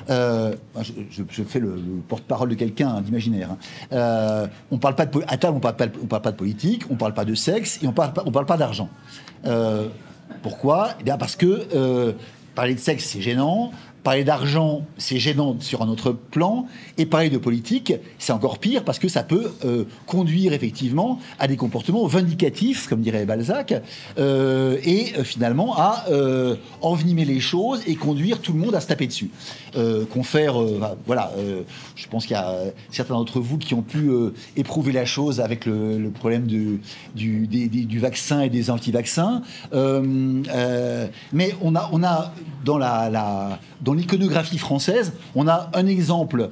Je fais le porte-parole de quelqu'un d'imaginaire. On parle pas de, à table, on parle pas de politique, on parle pas de sexe et on parle pas d'argent. Pourquoi? Eh bien parce que parler de sexe, c'est gênant. Parler d'argent, c'est gênant sur un autre plan. Et parler de politique, c'est encore pire parce que ça peut conduire effectivement à des comportements vindicatifs, comme dirait Balzac, et finalement à envenimer les choses et conduire tout le monde à se taper dessus. Je pense qu'il y a certains d'entre vous qui ont pu éprouver la chose avec le problème du vaccin et des anti-vaccins. Mais on a dans l'iconographie française, on a un exemple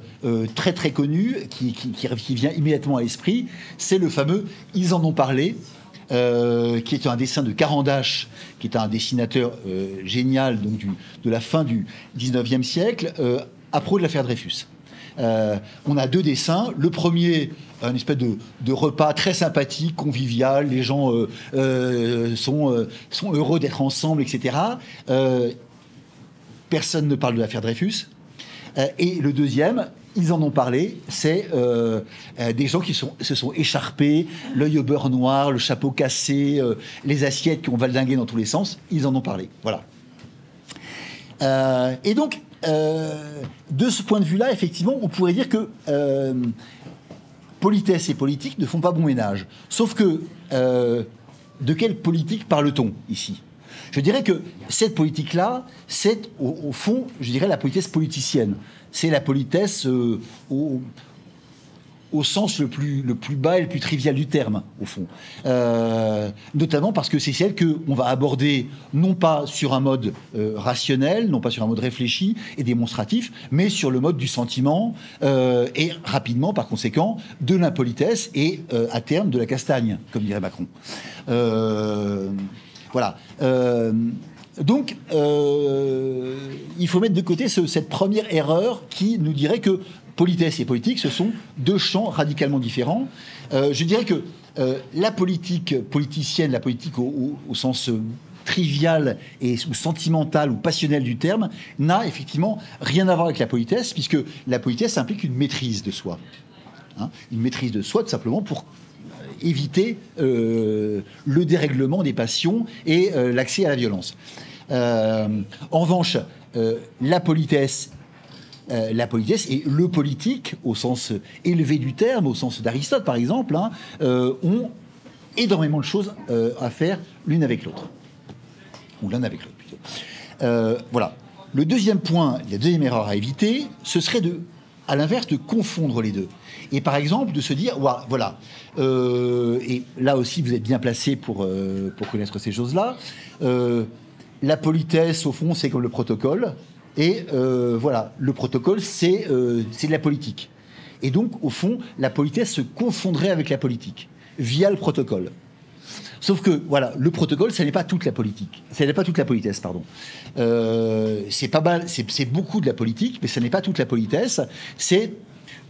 très très connu qui vient immédiatement à l'esprit, c'est le fameux « Ils en ont parlé », qui est un dessin de Caran d'Ache, qui est un dessinateur génial donc de la fin du 19e siècle, à propos de l'affaire Dreyfus. On a deux dessins. Le premier, un espèce de repas très sympathique, convivial. Les gens sont heureux d'être ensemble, etc. Personne ne parle de l'affaire Dreyfus. Et le deuxième, ils en ont parlé, c'est des gens qui se sont écharpés, l'œil au beurre noir, le chapeau cassé, les assiettes qui ont valdingué dans tous les sens. Ils en ont parlé. Voilà. Et donc, de ce point de vue-là, effectivement, on pourrait dire que politesse et politique ne font pas bon ménage. Sauf que, de quelle politique parle-t-on ici ? Je dirais que cette politique-là, c'est au fond, je dirais, la politesse politicienne. C'est la politesse au sens le plus bas et le plus trivial du terme, au fond. Notamment parce que c'est celle qu'on va aborder non pas sur un mode rationnel, non pas sur un mode réfléchi et démonstratif, mais sur le mode du sentiment et rapidement, par conséquent, de l'impolitesse et à terme de la castagne, comme dirait Macron. Voilà. Donc, il faut mettre de côté cette première erreur qui nous dirait que politesse et politique, ce sont deux champs radicalement différents. Je dirais que la politique politicienne, la politique au sens trivial ou sentimental ou passionnel du terme, n'a effectivement rien à voir avec la politesse, puisque la politesse implique une maîtrise de soi. Hein, une maîtrise de soi, tout simplement, pour éviter le dérèglement des passions et l'accès à la violence. En revanche, la politesse et le politique, au sens élevé du terme, au sens d'Aristote par exemple, ont énormément de choses à faire l'une avec l'autre. Ou l'un avec l'autre plutôt. Voilà. Le deuxième point, la deuxième erreur à éviter, ce serait à l'inverse, de confondre les deux. Et par exemple, de se dire, voilà, et là aussi vous êtes bien placé pour connaître ces choses-là, la politesse, au fond, c'est comme le protocole, et voilà, le protocole, c'est de la politique. Et donc, au fond, la politesse se confondrait avec la politique, via le protocole. Sauf que, voilà, le protocole, ça n'est pas toute la politique. Ça n'est pas toute la politesse, pardon. C'est pas mal, c'est beaucoup de la politique, mais ça n'est pas toute la politesse. C'est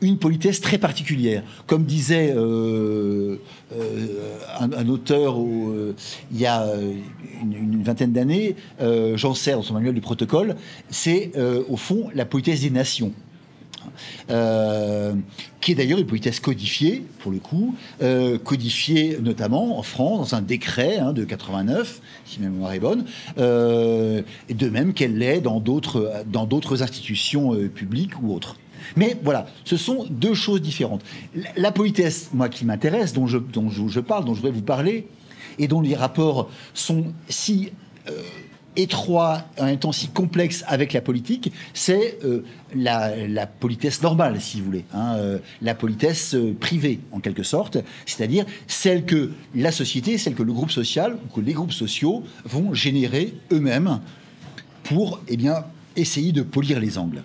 une politesse très particulière. Comme disait un auteur il y a une vingtaine d'années, Jean Serre, dans son manuel du protocole, c'est au fond la politesse des nations. Qui est d'ailleurs une politesse codifiée, pour le coup, codifiée notamment en France, dans un décret de 89, si ma mémoire est bonne, et de même qu'elle l'est dans d'autres institutions publiques ou autres. Mais voilà, ce sont deux choses différentes. La politesse, moi, qui m'intéresse, dont je parle, dont je voudrais vous parler, et dont les rapports sont si étroit, en même temps si complexe avec la politique, c'est la politesse normale, si vous voulez, la politesse privée, en quelque sorte, c'est-à-dire celle que la société, celle que le groupe social, ou que les groupes sociaux vont générer eux-mêmes pour, essayer de polir les angles.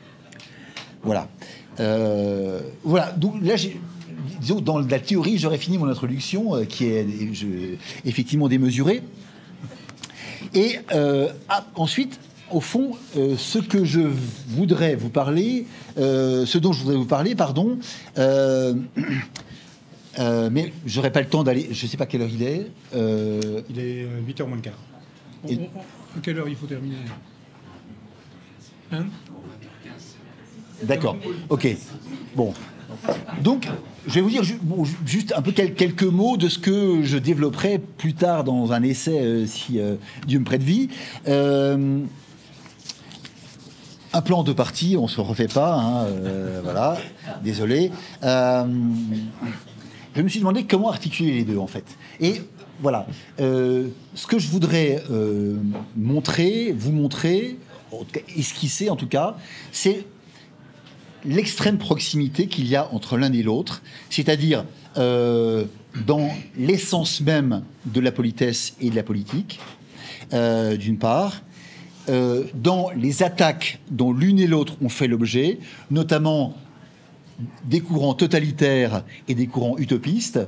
Voilà. Voilà. Donc là, disons, dans la théorie, j'aurais fini mon introduction, qui est effectivement démesurée. Et ensuite, au fond, ce dont je voudrais vous parler, pardon, mais j'aurais pas le temps d'aller. Je sais pas quelle heure il est. Il est 8h moins le quart. À quelle heure il faut terminer ? D'accord. Ok. Bon. Donc, je vais vous dire juste un peu quelques mots de ce que je développerai plus tard dans un essai, si Dieu me prête vie. Un plan en deux parties, on ne se refait pas, hein, voilà, désolé. Je me suis demandé comment articuler les deux, en fait. Et voilà, ce que je voudrais vous montrer, esquisser en tout cas, c'est l'extrême proximité qu'il y a entre l'un et l'autre, c'est-à-dire dans l'essence même de la politesse et de la politique, d'une part, dans les attaques dont l'une et l'autre ont fait l'objet, notamment des courants totalitaires et des courants utopistes.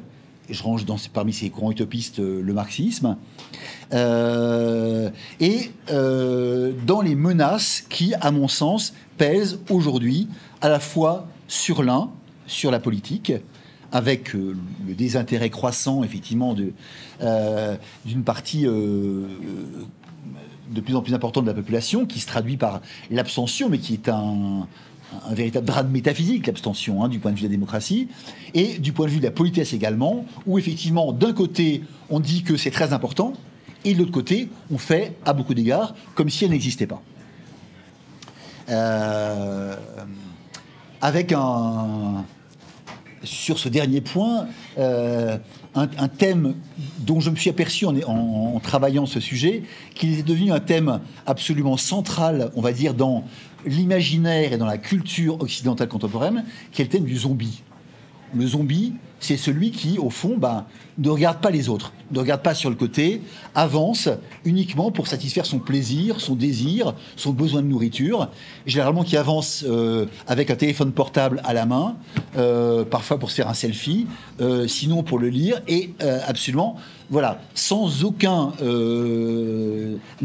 Je range parmi ces courants utopistes le marxisme, et dans les menaces qui, à mon sens, pèsent aujourd'hui à la fois sur l'un, sur la politique, avec le désintérêt croissant, effectivement, d'une partie de plus en plus importante de la population, qui se traduit par l'abstention, mais qui est un véritable drame métaphysique, l'abstention, hein, du point de vue de la démocratie, et du point de vue de la politesse également, où effectivement, d'un côté, on dit que c'est très important, et de l'autre côté, on fait, à beaucoup d'égards, comme si elle n'existait pas. Avec sur ce dernier point, un thème dont je me suis aperçu en travaillant ce sujet, qu'il est devenu un thème absolument central, on va dire, dans l'imaginaire et dans la culture occidentale contemporaine, qui est le thème du zombie. Le zombie, c'est celui qui, au fond, ne regarde pas les autres, ne regarde pas sur le côté, avance uniquement pour satisfaire son plaisir, son désir, son besoin de nourriture, généralement qui avance avec un téléphone portable à la main, parfois pour se faire un selfie, sinon pour le lire, et absolument, voilà, sans aucun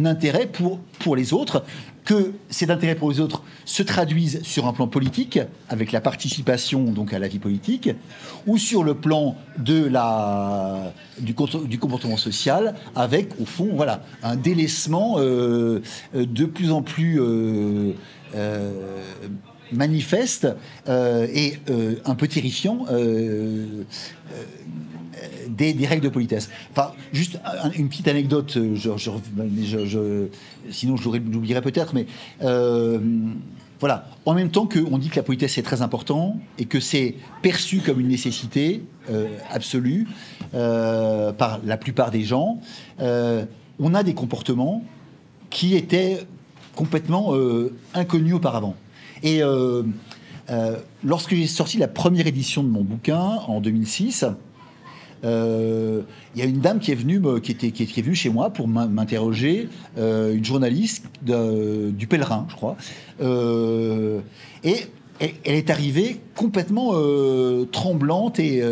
intérêt pour les autres, que cet intérêt pour les autres se traduise sur un plan politique, avec la participation donc à la vie politique, ou sur le plan du comportement social, avec, au fond, voilà, un délaissement de plus en plus manifeste et un peu terrifiant des règles de politesse. Enfin, juste une petite anecdote, sinon je l'oublierai peut-être, mais voilà. En même temps qu'on dit que la politesse est très important et que c'est perçu comme une nécessité absolue par la plupart des gens, on a des comportements qui étaient complètement inconnus auparavant. Et lorsque j'ai sorti la première édition de mon bouquin en 2006, il y a une dame qui est venue chez moi pour m'interroger, une journaliste du Pèlerin, je crois, et elle est arrivée complètement tremblante et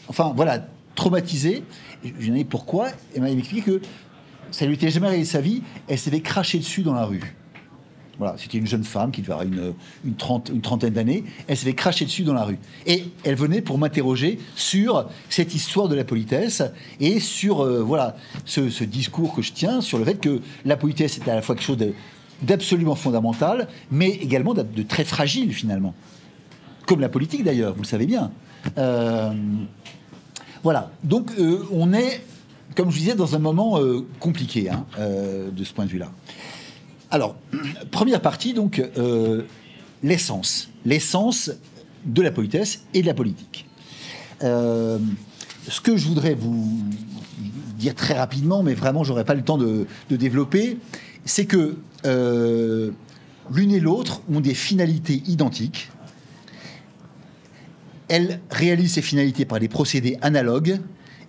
enfin voilà, traumatisée. Je lui ai demandé pourquoi. Elle m'a expliqué que ça lui était jamais arrivé de sa vie. Elle s'est fait cracher dessus dans la rue. Voilà, c'était une jeune femme qui devait avoir une trentaine d'années. Elle s'est fait cracher dessus dans la rue. Et elle venait pour m'interroger sur cette histoire de la politesse et sur voilà, ce discours que je tiens sur le fait que la politesse est à la fois quelque chose d'absolument fondamental, mais également de très fragile finalement. Comme la politique d'ailleurs, vous le savez bien. Voilà, donc on est, comme je disais, dans un moment compliqué hein, de ce point de vue-là. Alors, première partie, donc, l'essence de la politesse et de la politique. Ce que je voudrais vous dire très rapidement, mais vraiment, j'aurais pas le temps de développer, c'est que l'une et l'autre ont des finalités identiques. Elles réalisent ces finalités par des procédés analogues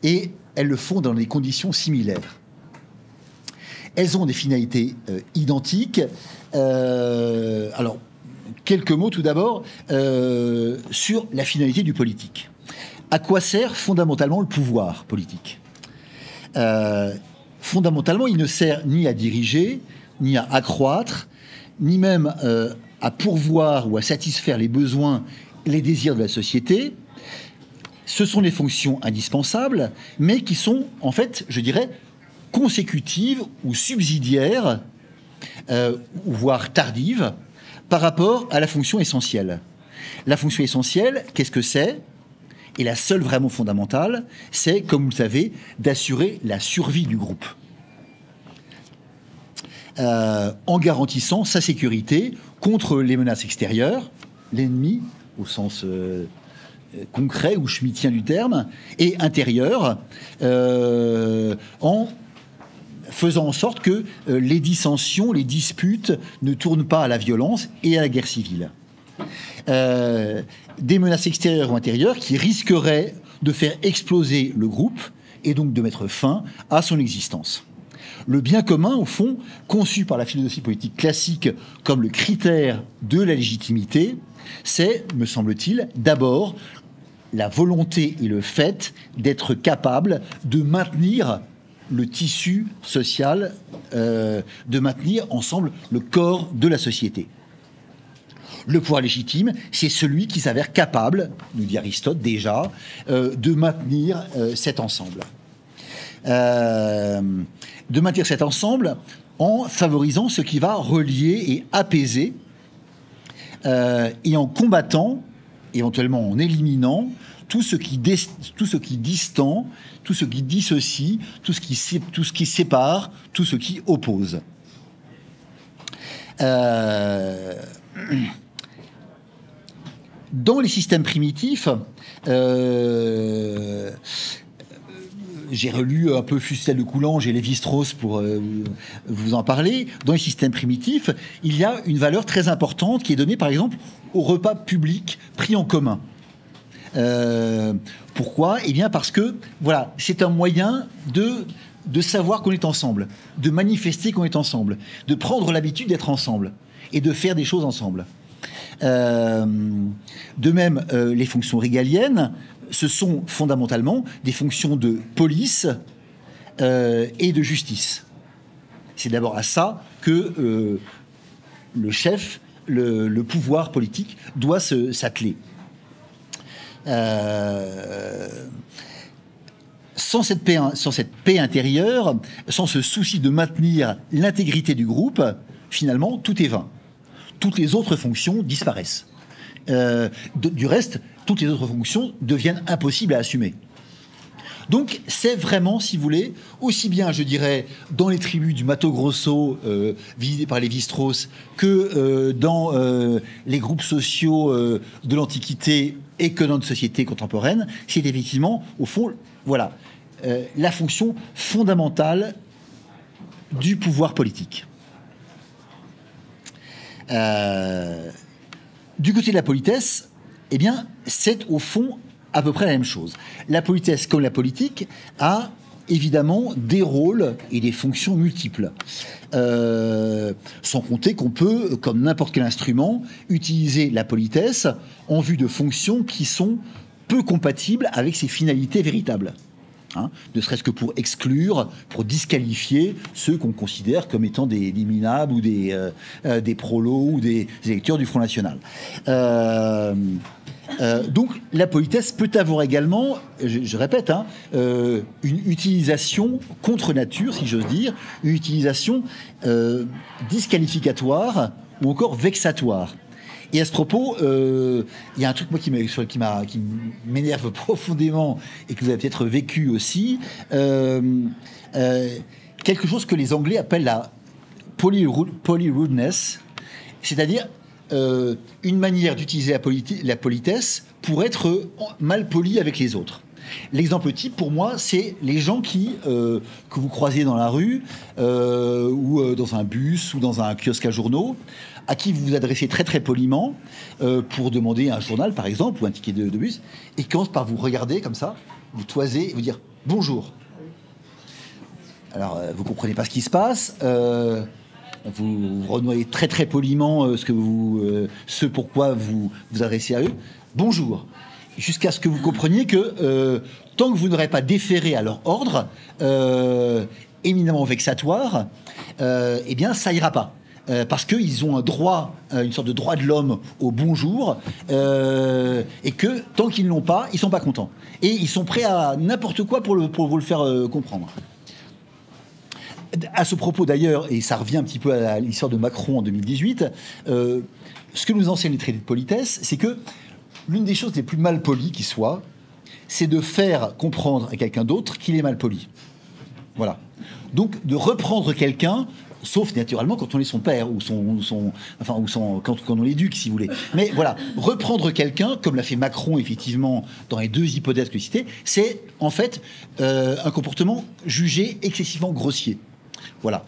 et elles le font dans des conditions similaires. Elles ont des finalités identiques. Alors, quelques mots tout d'abord sur la finalité du politique. À quoi sert fondamentalement le pouvoir politique ? Fondamentalement, il ne sert ni à diriger, ni à accroître, ni même à pourvoir ou à satisfaire les besoins, les désirs de la société. Ce sont des fonctions indispensables, mais qui sont, en fait, je dirais, consécutives ou subsidiaires, voire tardives, par rapport à la fonction essentielle. La fonction essentielle, qu'est-ce que c'est? Et la seule vraiment fondamentale, c'est, comme vous le savez, d'assurer la survie du groupe. En garantissant sa sécurité contre les menaces extérieures, l'ennemi, au sens concret ou schmittien du terme, et intérieur, en faisant en sorte que les dissensions, les disputes ne tournent pas à la violence et à la guerre civile. Des menaces extérieures ou intérieures qui risqueraient de faire exploser le groupe et donc de mettre fin à son existence. Le bien commun, au fond, conçu par la philosophie politique classique comme le critère de la légitimité, c'est, me semble-t-il, d'abord la volonté et le fait d'être capable de maintenir le tissu social, de maintenir ensemble le corps de la société. Le pouvoir légitime, c'est celui qui s'avère capable, nous dit Aristote déjà, de maintenir cet ensemble. De maintenir cet ensemble en favorisant ce qui va relier et apaiser, et en combattant, éventuellement en éliminant, tout ce qui distend, tout ce qui dissocie, tout ce qui sépare, tout ce qui oppose. Dans les systèmes primitifs, j'ai relu un peu Fustel de Coulanges et Lévi-Strauss pour vous en parler. Dans les systèmes primitifs, il y a une valeur très importante qui est donnée, par exemple, au repas public pris en commun. Pourquoi? Eh bien parce que voilà, c'est un moyen de savoir qu'on est ensemble, de manifester qu'on est ensemble, de prendre l'habitude d'être ensemble et de faire des choses ensemble. De même, les fonctions régaliennes, ce sont fondamentalement des fonctions de police et de justice. C'est d'abord à ça que le chef, le pouvoir politique doit s'atteler. Sans cette paix intérieure, sans ce souci de maintenir l'intégrité du groupe, finalement, tout est vain. Toutes les autres fonctions disparaissent. Du reste, toutes les autres fonctions deviennent impossibles à assumer. Donc, c'est vraiment, si vous voulez, aussi bien, je dirais, dans les tribus du Mato Grosso, visitées par Lévi-Strauss, que dans les groupes sociaux de l'Antiquité et que dans notre société contemporaine, c'est effectivement, au fond, voilà, la fonction fondamentale du pouvoir politique. Du côté de la politesse, eh bien, c'est au fond à peu près la même chose. La politesse, comme la politique, a évidemment des rôles et des fonctions multiples. Sans compter qu'on peut, comme n'importe quel instrument, utiliser la politesse en vue de fonctions qui sont peu compatibles avec ses finalités véritables. Ne serait-ce que pour exclure, pour disqualifier ceux qu'on considère comme étant des minables ou des prolos ou des électeurs du Front National. Donc la politesse peut avoir également, je répète, une utilisation contre nature, si j'ose dire, une utilisation disqualificatoire ou encore vexatoire. Et à ce propos, il y a un truc moi, qui m'énerve profondément et que vous avez peut-être vécu aussi, quelque chose que les Anglais appellent la polyrudeness, c'est-à-dire une manière d'utiliser la politesse pour être mal poli avec les autres. L'exemple type, pour moi, c'est les gens que vous croisez dans la rue ou dans un bus ou dans un kiosque à journaux, à qui vous vous adressez très très poliment pour demander un journal, par exemple, ou un ticket de bus, et qui commence par vous regarder comme ça, vous toiser et vous dire « bonjour ». Alors, vous ne comprenez pas ce qui se passe, vous renoyez très très poliment ce pourquoi vous vous adressez à eux « bonjour ». Jusqu'à ce que vous compreniez que tant que vous n'aurez pas déféré à leur ordre, éminemment vexatoire, eh bien, ça ira pas. Parce qu'ils ont un droit, une sorte de droit de l'homme au bonjour, et que tant qu'ils ne l'ont pas, ils ne sont pas contents. Et ils sont prêts à n'importe quoi pour vous le faire comprendre. à ce propos d'ailleurs, et ça revient un petit peu à l'histoire de Macron en 2018, ce que nous enseignent les traités de politesse, c'est que l'une des choses les plus malpolies qui soit, c'est de faire comprendre à quelqu'un d'autre qu'il est malpoli. Voilà. Donc, de reprendre quelqu'un, sauf naturellement quand on est son père ou quand on l'éduque, si vous voulez. Mais voilà, reprendre quelqu'un, comme l'a fait Macron, effectivement, dans les deux hypothèses que je citais, c'est en fait un comportement jugé excessivement grossier. Voilà.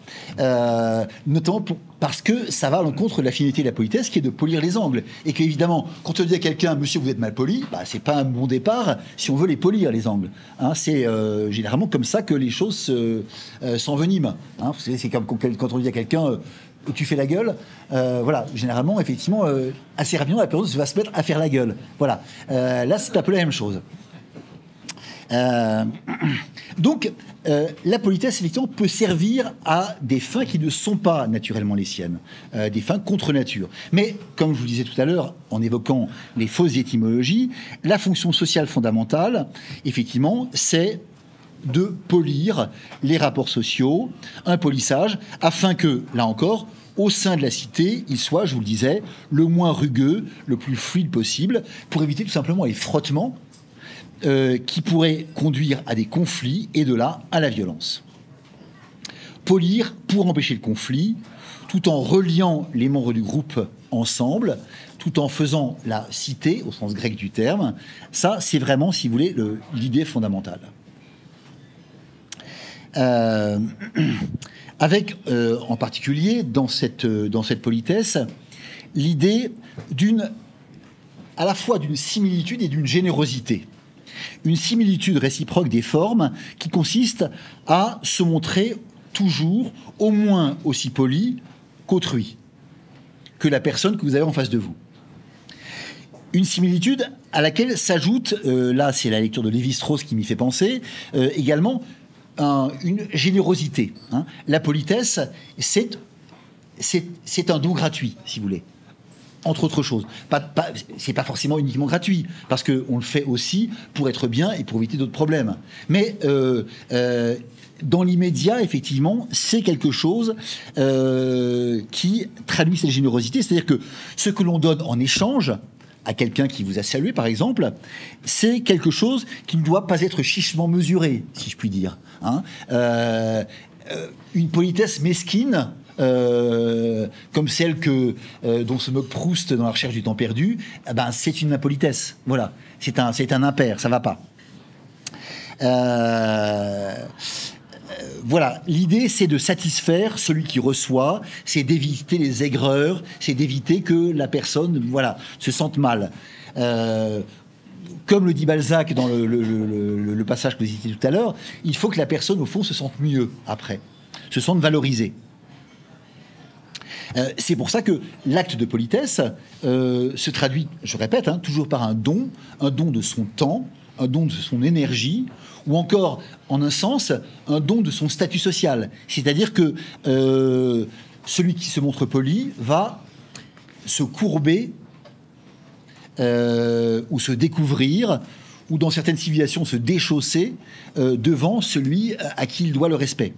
Notamment parce que ça va à l'encontre de la finalité de la politesse, qui est de polir les angles. Et qu'évidemment, quand on dit à quelqu'un « Monsieur, vous êtes mal poli », bah, c'est pas un bon départ si on veut les polir, les angles. Hein, c'est généralement comme ça que les choses s'enveniment. Hein, c'est comme quand on dit à quelqu'un tu fais la gueule, voilà, généralement, effectivement, assez rapidement, la personne va se mettre à faire la gueule. Voilà. Là, c'est un peu la même chose. Donc, la politesse, effectivement, peut servir à des fins qui ne sont pas naturellement les siennes, des fins contre nature. Mais, comme je vous le disais tout à l'heure, en évoquant les fausses étymologies, la fonction sociale fondamentale, effectivement, c'est de polir les rapports sociaux, un polissage, afin que, là encore, au sein de la cité, il soit, je vous le disais, le moins rugueux, le plus fluide possible, pour éviter tout simplement les frottements qui pourraient conduire à des conflits et de là à la violence. Polir pour empêcher le conflit, tout en reliant les membres du groupe ensemble, tout en faisant la cité, au sens grec du terme, ça c'est vraiment, si vous voulez, l'idée fondamentale. Avec en particulier dans cette politesse l'idée à la fois d'une similitude et d'une générosité. Une similitude réciproque des formes qui consiste à se montrer toujours au moins aussi poli qu'autrui, que la personne que vous avez en face de vous. Une similitude à laquelle s'ajoute, là c'est la lecture de Lévi-Strauss qui m'y fait penser, également une générosité. Hein. La politesse, c'est un don gratuit, si vous voulez. Entre autres choses. C'est pas forcément uniquement gratuit, parce qu'on le fait aussi pour être bien et pour éviter d'autres problèmes. Mais dans l'immédiat, effectivement, c'est quelque chose qui traduit cette générosité. C'est-à-dire que ce que l'on donne en échange à quelqu'un qui vous a salué, par exemple, c'est quelque chose qui ne doit pas être chichement mesuré, si je puis dire. Hein. Une politesse mesquine, comme celle dont se moque Proust dans La Recherche du temps perdu, c'est une impolitesse. Voilà, c'est un impair, ça va pas. Voilà, l'idée c'est de satisfaire celui qui reçoit, c'est d'éviter les aigreurs, c'est d'éviter que la personne, voilà, se sente mal. Comme le dit Balzac dans le passage que vous citiez tout à l'heure, il faut que la personne au fond se sente mieux après, se sente valorisée. C'est pour ça que l'acte de politesse se traduit, je répète, toujours par un don de son temps, un don de son énergie, ou encore, en un sens, un don de son statut social. C'est-à-dire que celui qui se montre poli va se courber ou se découvrir, ou dans certaines civilisations se déchausser devant celui à qui il doit le respect.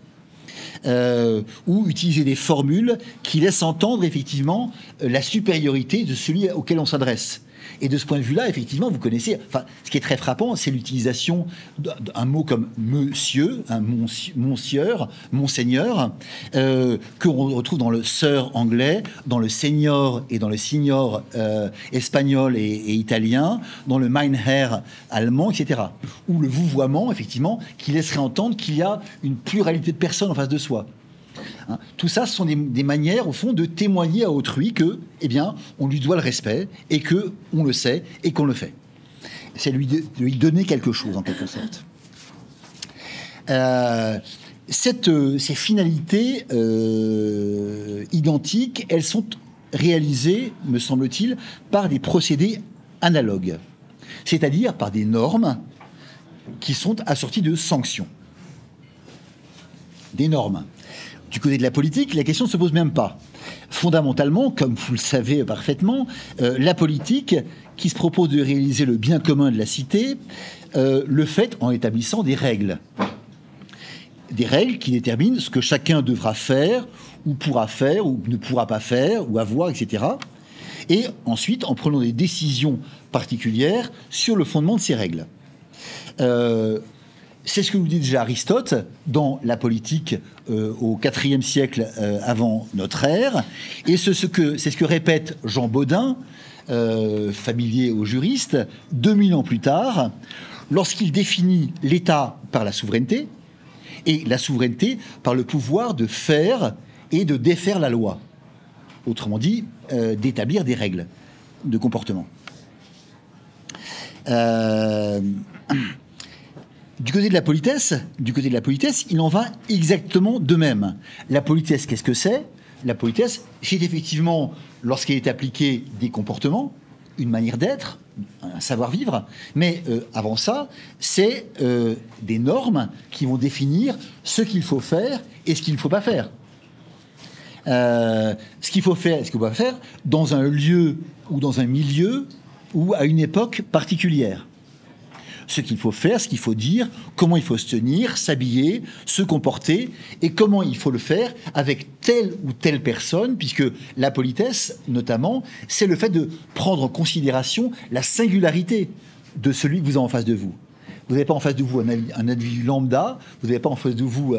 Ou utiliser des formules qui laissent entendre effectivement la supériorité de celui auquel on s'adresse. Et de ce point de vue-là, effectivement, vous connaissez... Enfin, ce qui est très frappant, c'est l'utilisation d'un mot comme « monsieur », monsieur, monseigneur, que l'on retrouve dans le « sir » anglais, dans le « senior » et dans le « signor » espagnol et italien, dans le « mein Herr » allemand, etc. Ou le vouvoiement, effectivement, qui laisserait entendre qu'il y a une pluralité de personnes en face de soi. Hein, tout ça, ce sont des manières, au fond, de témoigner à autrui que, eh bien, on lui doit le respect et que on le sait et qu'on le fait. C'est lui donner quelque chose, en quelque sorte. Ces finalités identiques, elles sont réalisées, me semble-t-il, par des procédés analogues, c'est-à-dire par des normes qui sont assorties de sanctions. Des normes. Du côté de la politique, la question ne se pose même pas. Fondamentalement, comme vous le savez parfaitement, la politique, qui se propose de réaliser le bien commun de la cité, le fait en établissant des règles. des règles qui déterminent ce que chacun devra faire, ou ne pourra pas faire, ou avoir, etc. Et ensuite, en prenant des décisions particulières sur le fondement de ces règles. C'est ce que nous dit déjà Aristote dans la politique au IVe siècle avant notre ère. Et c'est ce que répète Jean Bodin, familier aux juristes, 2000 ans plus tard, lorsqu'il définit l'État par la souveraineté, et la souveraineté par le pouvoir de faire et de défaire la loi. Autrement dit, d'établir des règles de comportement. Du côté de la politesse, il en va exactement de même. La politesse, qu'est-ce que c'est? La politesse, c'est effectivement, lorsqu'elle est appliquée, des comportements, une manière d'être, un savoir-vivre. Mais avant ça, c'est des normes qui vont définir ce qu'il faut faire et ce qu'il ne faut pas faire. Ce qu'il faut faire et ce qu'il ne faut pas faire dans un lieu ou dans un milieu ou à une époque particulière. Ce qu'il faut faire, ce qu'il faut dire, comment il faut se tenir, s'habiller, se comporter, et comment il faut le faire avec telle ou telle personne, puisque la politesse, notamment, c'est le fait de prendre en considération la singularité de celui que vous avez en face de vous. Vous n'avez pas en face de vous un individu lambda, vous n'avez pas en face de vous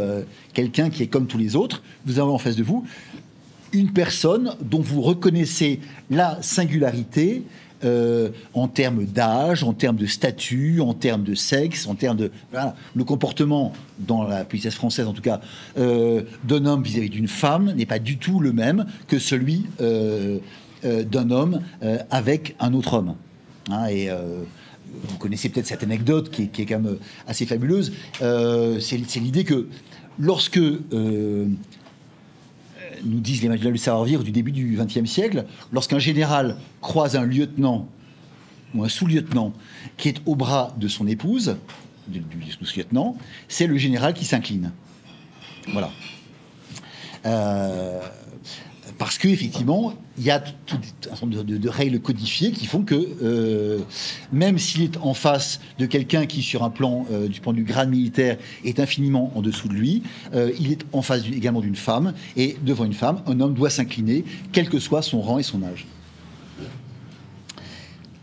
quelqu'un qui est comme tous les autres, vous avez en face de vous une personne dont vous reconnaissez la singularité, en termes d'âge, en termes de statut, en termes de sexe, en termes de... Voilà. Le comportement, dans la politesse française en tout cas, d'un homme vis-à-vis d'une femme n'est pas du tout le même que celui d'un homme avec un autre homme. Hein, et vous connaissez peut-être cette anecdote qui est quand même assez fabuleuse. C'est l'idée que lorsque... nous disent les manuels du savoir-vivre du début du XXe siècle, lorsqu'un général croise un lieutenant ou un sous-lieutenant qui est au bras de son épouse, du sous-lieutenant, c'est le général qui s'incline. Voilà. Parce qu'effectivement, il y a tout un certain nombre de règles codifiées qui font que, même s'il est en face de quelqu'un qui, sur un plan, du point de vue grade militaire, est infiniment en dessous de lui, il est en face également d'une femme, et devant une femme, un homme doit s'incliner, quel que soit son rang et son âge.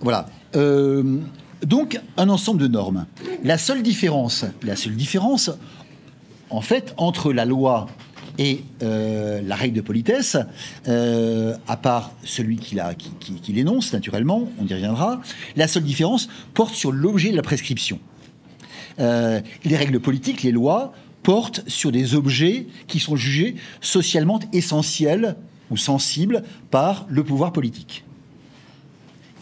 Voilà. Donc, un ensemble de normes. La seule différence, en fait, entre la loi et la règle de politesse, à part celui qui l'énonce, naturellement, on y reviendra, la seule différence porte sur l'objet de la prescription. Les règles politiques, les lois, portent sur des objets qui sont jugés socialement essentiels ou sensibles par le pouvoir politique,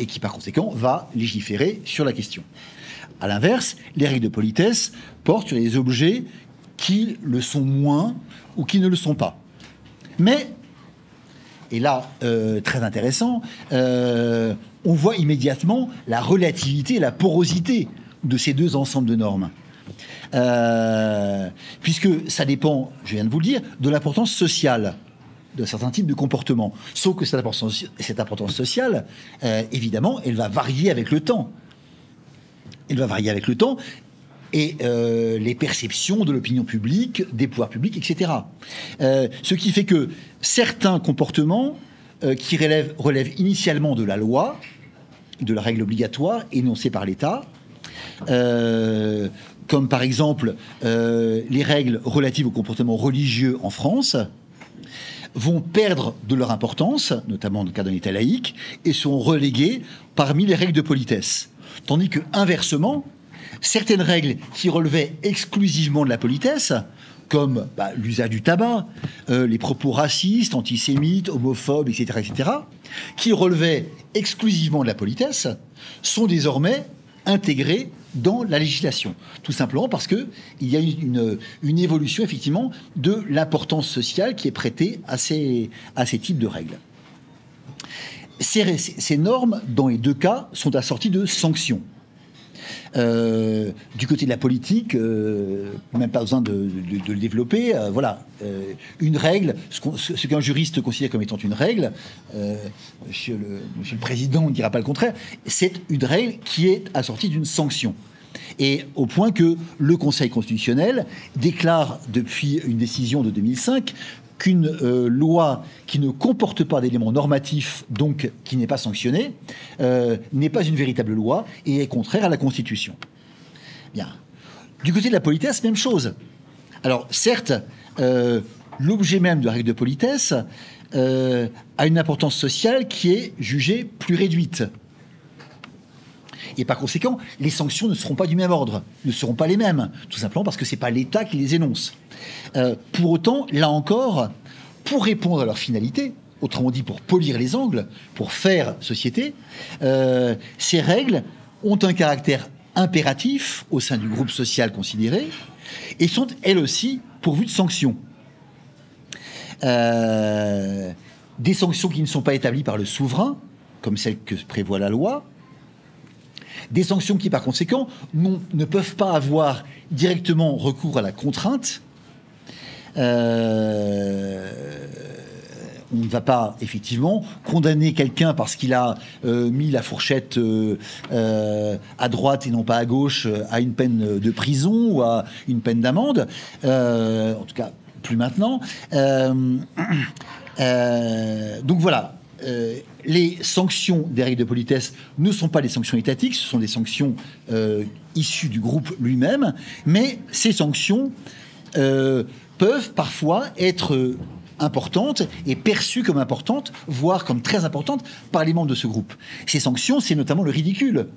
et qui, par conséquent, va légiférer sur la question. À l'inverse, les règles de politesse portent sur des objets qui le sont moins ou qui ne le sont pas. Mais, et là, très intéressant, on voit immédiatement la relativité et la porosité de ces deux ensembles de normes. Puisque ça dépend, je viens de vous le dire, de l'importance sociale de certains types de comportements. Sauf que cette importance sociale, évidemment, elle va varier avec le temps. Et les perceptions de l'opinion publique, des pouvoirs publics, etc. Ce qui fait que certains comportements qui relèvent initialement de la loi, de la règle obligatoire énoncée par l'État, comme par exemple les règles relatives au comportement religieux en France, vont perdre de leur importance, notamment dans le cas d'un État laïque, et sont reléguées parmi les règles de politesse. Tandis que, inversement, certaines règles qui relevaient exclusivement de la politesse, comme l'usage du tabac, les propos racistes, antisémites, homophobes, etc., qui relevaient exclusivement de la politesse, sont désormais intégrées dans la législation. Tout simplement parce qu'il y a une évolution, effectivement, de l'importance sociale qui est prêtée à ces types de règles. Ces normes, dans les deux cas, sont assorties de sanctions. Du côté de la politique, même pas besoin de le développer. Une règle, ce qu'un juriste considère comme étant une règle, monsieur le Président ne dira pas le contraire, c'est une règle qui est assortie d'une sanction. Et au point que le Conseil constitutionnel déclare depuis une décision de 2005 qu'une loi qui ne comporte pas d'éléments normatifs, donc qui n'est pas sanctionnée, n'est pas une véritable loi et est contraire à la Constitution. Bien. Du côté de la politesse, même chose. Alors, certes, l'objet même de la règle de politesse a une importance sociale qui est jugée plus réduite. Et par conséquent, les sanctions ne seront pas du même ordre, ne seront pas les mêmes, tout simplement parce que ce n'est pas l'État qui les énonce. Pour autant, là encore, pour répondre à leur finalité, autrement dit pour polir les angles, pour faire société, ces règles ont un caractère impératif au sein du groupe social considéré et sont elles aussi pourvues de sanctions. Des sanctions qui ne sont pas établies par le souverain, comme celles que prévoit la loi, des sanctions qui, par conséquent, ne peuvent pas avoir directement recours à la contrainte. On ne va pas, effectivement, condamner quelqu'un parce qu'il a mis la fourchette à droite et non pas à gauche à une peine de prison ou à une peine d'amende. En tout cas, plus maintenant. Donc voilà. Les sanctions des règles de politesse ne sont pas des sanctions étatiques, ce sont des sanctions issues du groupe lui-même, mais ces sanctions peuvent parfois être importantes et perçues comme importantes, voire comme très importantes par les membres de ce groupe. Ces sanctions, c'est notamment le ridicule.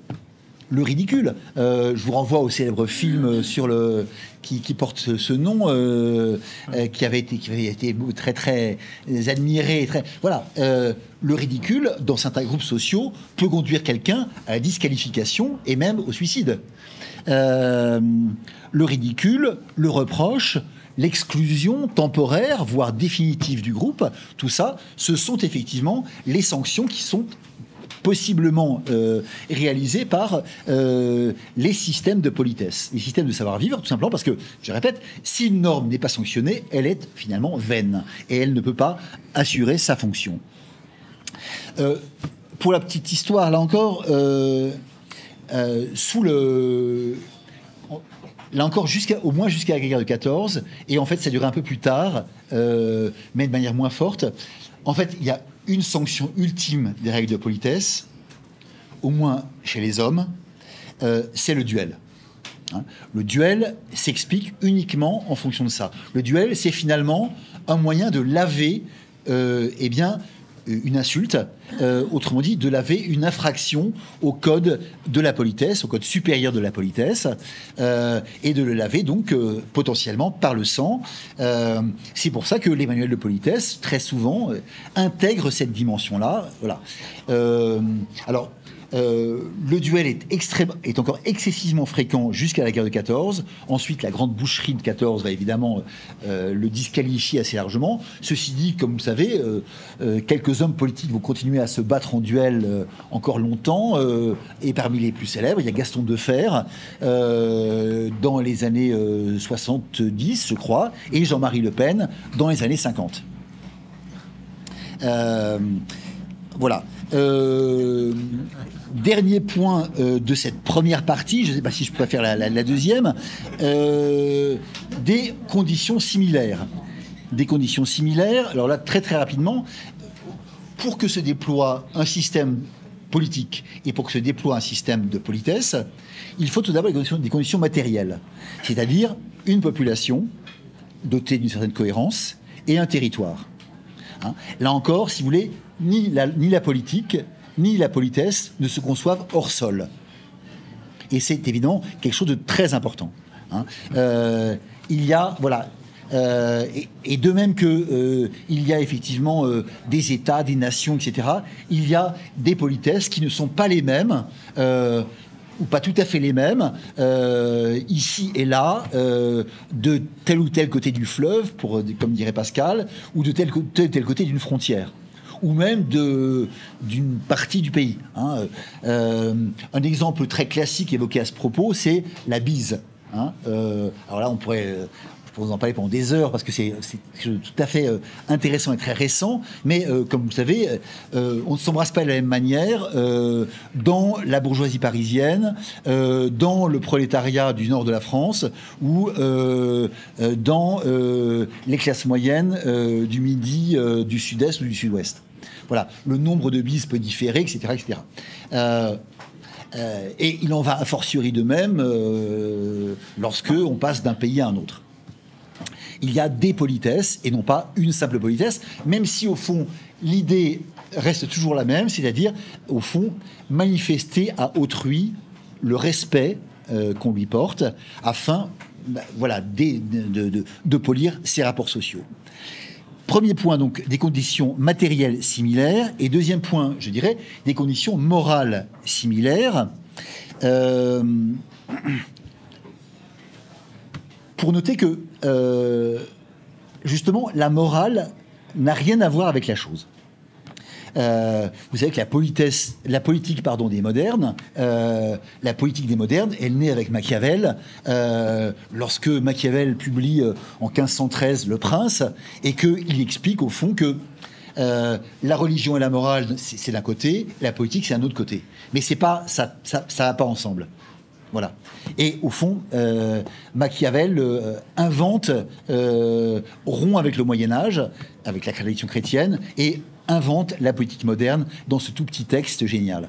Le ridicule. Je vous renvoie au célèbre film qui porte ce nom, qui avait été très très admiré. Voilà. Le ridicule, dans certains groupes sociaux, peut conduire quelqu'un à la disqualification et même au suicide. Le ridicule, le reproche, l'exclusion temporaire, voire définitive du groupe, tout ça, ce sont effectivement les sanctions qui sont possiblement réalisées par les systèmes de politesse, les systèmes de savoir-vivre, tout simplement parce que, je répète, si une norme n'est pas sanctionnée, elle est finalement vaine et elle ne peut pas assurer sa fonction. Pour la petite histoire, là encore, là encore, au moins jusqu'à la guerre de 14, et en fait ça durait un peu plus tard, mais de manière moins forte. En fait, il y a une sanction ultime des règles de politesse, au moins chez les hommes, c'est le duel. Le duel s'explique uniquement en fonction de ça. Le duel, c'est finalement un moyen de laver une insulte, autrement dit, de laver une infraction au code de la politesse, au code supérieur de la politesse, et de le laver donc potentiellement par le sang. C'est pour ça que les manuels de politesse, très souvent, intègrent cette dimension-là. Voilà. Alors, le duel est encore excessivement fréquent jusqu'à la guerre de 14. Ensuite, la grande boucherie de 14 va évidemment le disqualifier assez largement. Ceci dit, comme vous savez, quelques hommes politiques vont continuer à se battre en duel encore longtemps. Et parmi les plus célèbres, il y a Gaston Defferre dans les années 70, je crois, et Jean-Marie Le Pen dans les années 50. Voilà. Dernier point de cette première partie, je ne sais pas si je préfère la deuxième, des conditions similaires. Des conditions similaires, alors là, très très rapidement, pour que se déploie un système politique et pour que se déploie un système de politesse, il faut tout d'abord des conditions matérielles, c'est-à-dire une population dotée d'une certaine cohérence et un territoire. Là encore, si vous voulez, ni la politique ni la politesse ne se conçoivent hors sol. Et c'est évidemment quelque chose de très important. Il y a, voilà, et de même que il y a effectivement des États, des nations, etc., il y a des politesses qui ne sont pas les mêmes, ou pas tout à fait les mêmes, ici et là, de tel ou tel côté du fleuve, comme dirait Pascal, ou de tel côté d'une frontière, ou même d'une partie du pays. Un exemple très classique évoqué à ce propos, c'est la bise. Alors là, je pourrais vous en parler pendant des heures, parce que c'est tout à fait intéressant et très récent, mais comme vous le savez, on ne s'embrasse pas de la même manière dans la bourgeoisie parisienne, dans le prolétariat du nord de la France, ou dans les classes moyennes du Midi, du Sud-Est ou du Sud-Ouest. Voilà, le nombre de bises peut différer, etc. etc. Et il en va a fortiori de même lorsque on passe d'un pays à un autre. Il y a des politesses, et non pas une simple politesse, même si au fond l'idée reste toujours la même, c'est-à-dire au fond manifester à autrui le respect qu'on lui porte, afin voilà, de polir ses rapports sociaux. Premier point, donc, des conditions matérielles similaires. Et deuxième point, je dirais, des conditions morales similaires. Pour noter que, justement, la morale n'a rien à voir avec la chose. Vous savez que la politique des modernes, la politique des modernes, elle naît avec Machiavel, lorsque Machiavel publie en 1513 Le Prince, et qu'il explique au fond que la religion et la morale, c'est d'un côté, la politique, c'est d'un autre côté. Mais c'est pas, ça va pas ensemble. Voilà. Et au fond, Machiavel invente, rompt avec le Moyen-Âge, avec la tradition chrétienne, et invente la politique moderne dans ce tout petit texte génial.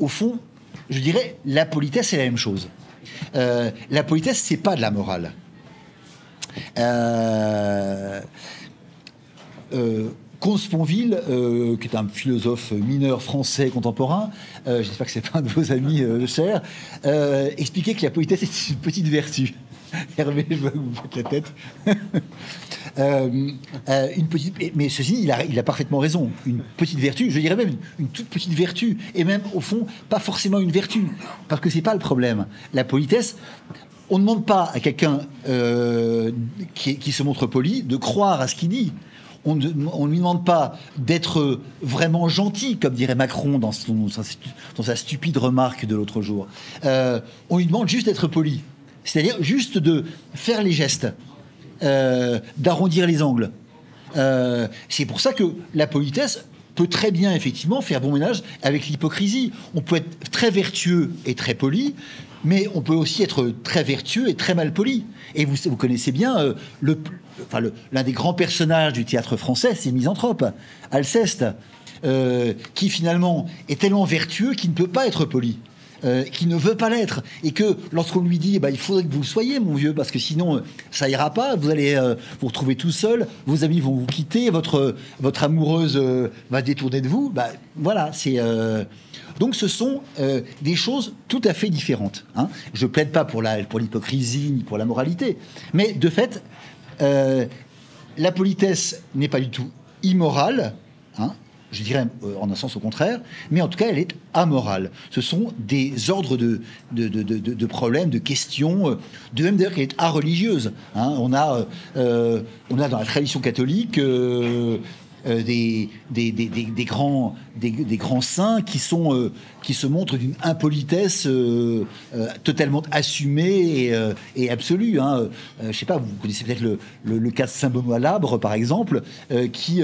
Au fond, je dirais, la politesse, c'est la même chose. La politesse, c'est pas de la morale. Comte-Sponville, qui est un philosophe mineur français contemporain, j'espère que c'est pas un de vos amis chers, expliquait que la politesse est une petite vertu. Hervé, je vois que vous faites la tête. Une petite, mais ceci, il a parfaitement raison. Une petite vertu, je dirais même une toute petite vertu, et même au fond, pas forcément une vertu, parce que c'est pas le problème. La politesse, on ne demande pas à quelqu'un qui se montre poli de croire à ce qu'il dit. On ne lui demande pas d'être vraiment gentil, comme dirait Macron dans sa stupide remarque de l'autre jour. On lui demande juste d'être poli. C'est-à-dire juste de faire les gestes, d'arrondir les angles. C'est pour ça que la politesse peut très bien, effectivement, faire bon ménage avec l'hypocrisie. On peut être très vertueux et très poli, mais on peut aussi être très vertueux et très mal poli. Et vous connaissez bien l'un des grands personnages du théâtre français, c'est Misanthrope, Alceste, qui finalement est tellement vertueux qu'il ne peut pas être poli. Qui ne veut pas l'être, et que lorsqu'on lui dit il faudrait que vous le soyez, mon vieux, parce que sinon ça ira pas, vous allez vous retrouver tout seul, vos amis vont vous quitter, votre amoureuse va détourner de vous, voilà, c'est donc ce sont des choses tout à fait différentes, hein. Je plaide pas pour l'hypocrisie ni pour la moralité, mais de fait la politesse n'est pas du tout immorale, hein. Je dirais en un sens au contraire, mais en tout cas, elle est amorale. Ce sont des ordres de problèmes, de questions, de même d'ailleurs qu'elle est areligieuse. Hein. On a dans la tradition catholique des grands saints qui se montrent d'une impolitesse totalement assumée et absolue. Hein. Je sais pas, vous connaissez peut-être le cas de saint Benoît Labre, par exemple, qui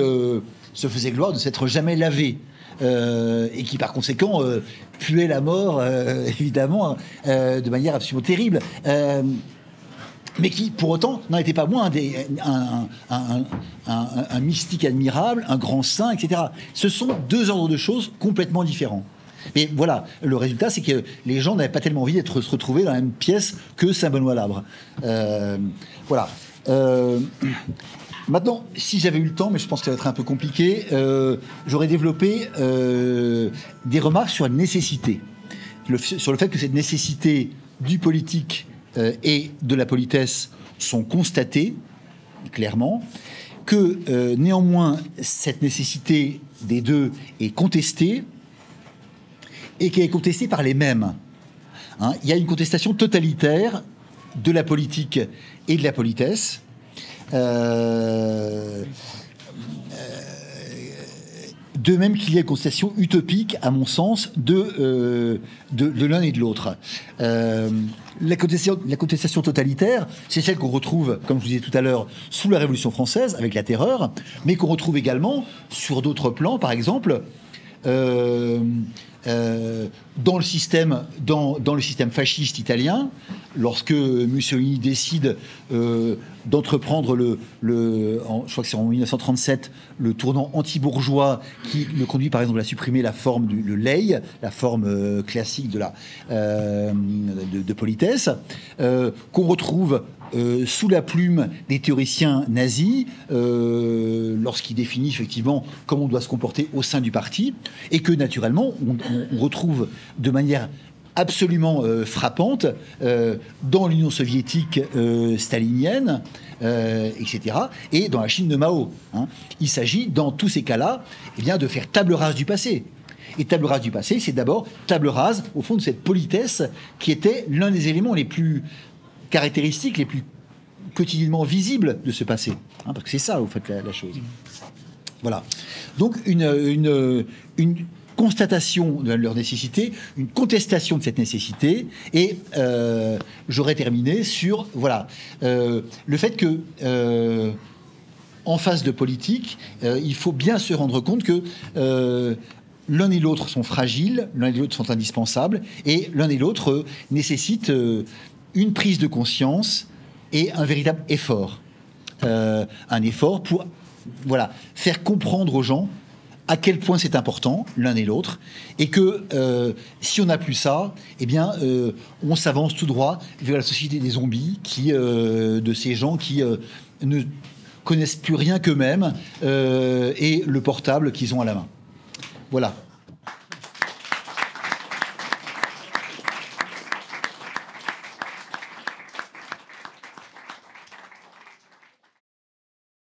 se faisait gloire de s'être jamais lavé, et qui par conséquent puait la mort, évidemment, de manière absolument terrible, mais qui pour autant n'en était pas moins un mystique admirable, un grand saint, etc. Ce sont deux ordres de choses complètement différents. Mais voilà, le résultat, c'est que les gens n'avaient pas tellement envie d'être se retrouver dans la même pièce que saint Benoît Labre. Voilà. Maintenant, si j'avais eu le temps, mais je pense que ça va être un peu compliqué, j'aurais développé des remarques sur la nécessité. Sur le fait que cette nécessité du politique et de la politesse sont constatées, clairement, que néanmoins, cette nécessité des deux est contestée, et qu'elle est contestée par les mêmes. Hein, il y a une contestation totalitaire de la politique et de la politesse, de de même qu'il y a une contestation utopique, à mon sens, de l'un et de l'autre. La contestation totalitaire, c'est celle qu'on retrouve, comme je vous disais tout à l'heure, sous la Révolution française, avec la Terreur, mais qu'on retrouve également sur d'autres plans, par exemple, dans le système fasciste italien, lorsque Mussolini décide d'entreprendre je crois que c'est en 1937, le tournant anti-bourgeois qui le conduit par exemple à supprimer la forme le lei, la forme classique de politesse, qu'on retrouve sous la plume des théoriciens nazis, lorsqu'ils définissent effectivement comment on doit se comporter au sein du parti, et que naturellement on retrouve de manière absolument frappante dans l'Union soviétique stalinienne, etc., et dans la Chine de Mao. Il s'agit dans tous ces cas-là de faire table rase du passé. Et table rase du passé, c'est d'abord table rase, au fond, de cette politesse qui était l'un des éléments les plus caractéristiques, les plus quotidiennement visibles de ce passé. Parce que c'est ça, au fait, la chose. Voilà. Donc, une constatation de leur nécessité, une contestation de cette nécessité, et j'aurais terminé sur le fait que en phase de politique, il faut bien se rendre compte que l'un et l'autre sont fragiles, l'un et l'autre sont indispensables, et l'un et l'autre nécessitent une prise de conscience et un véritable effort. Un effort pour faire comprendre aux gens à quel point c'est important, l'un et l'autre, et que si on n'a plus ça, on s'avance tout droit vers la société des zombies, de ces gens qui ne connaissent plus rien qu'eux-mêmes et le portable qu'ils ont à la main. Voilà.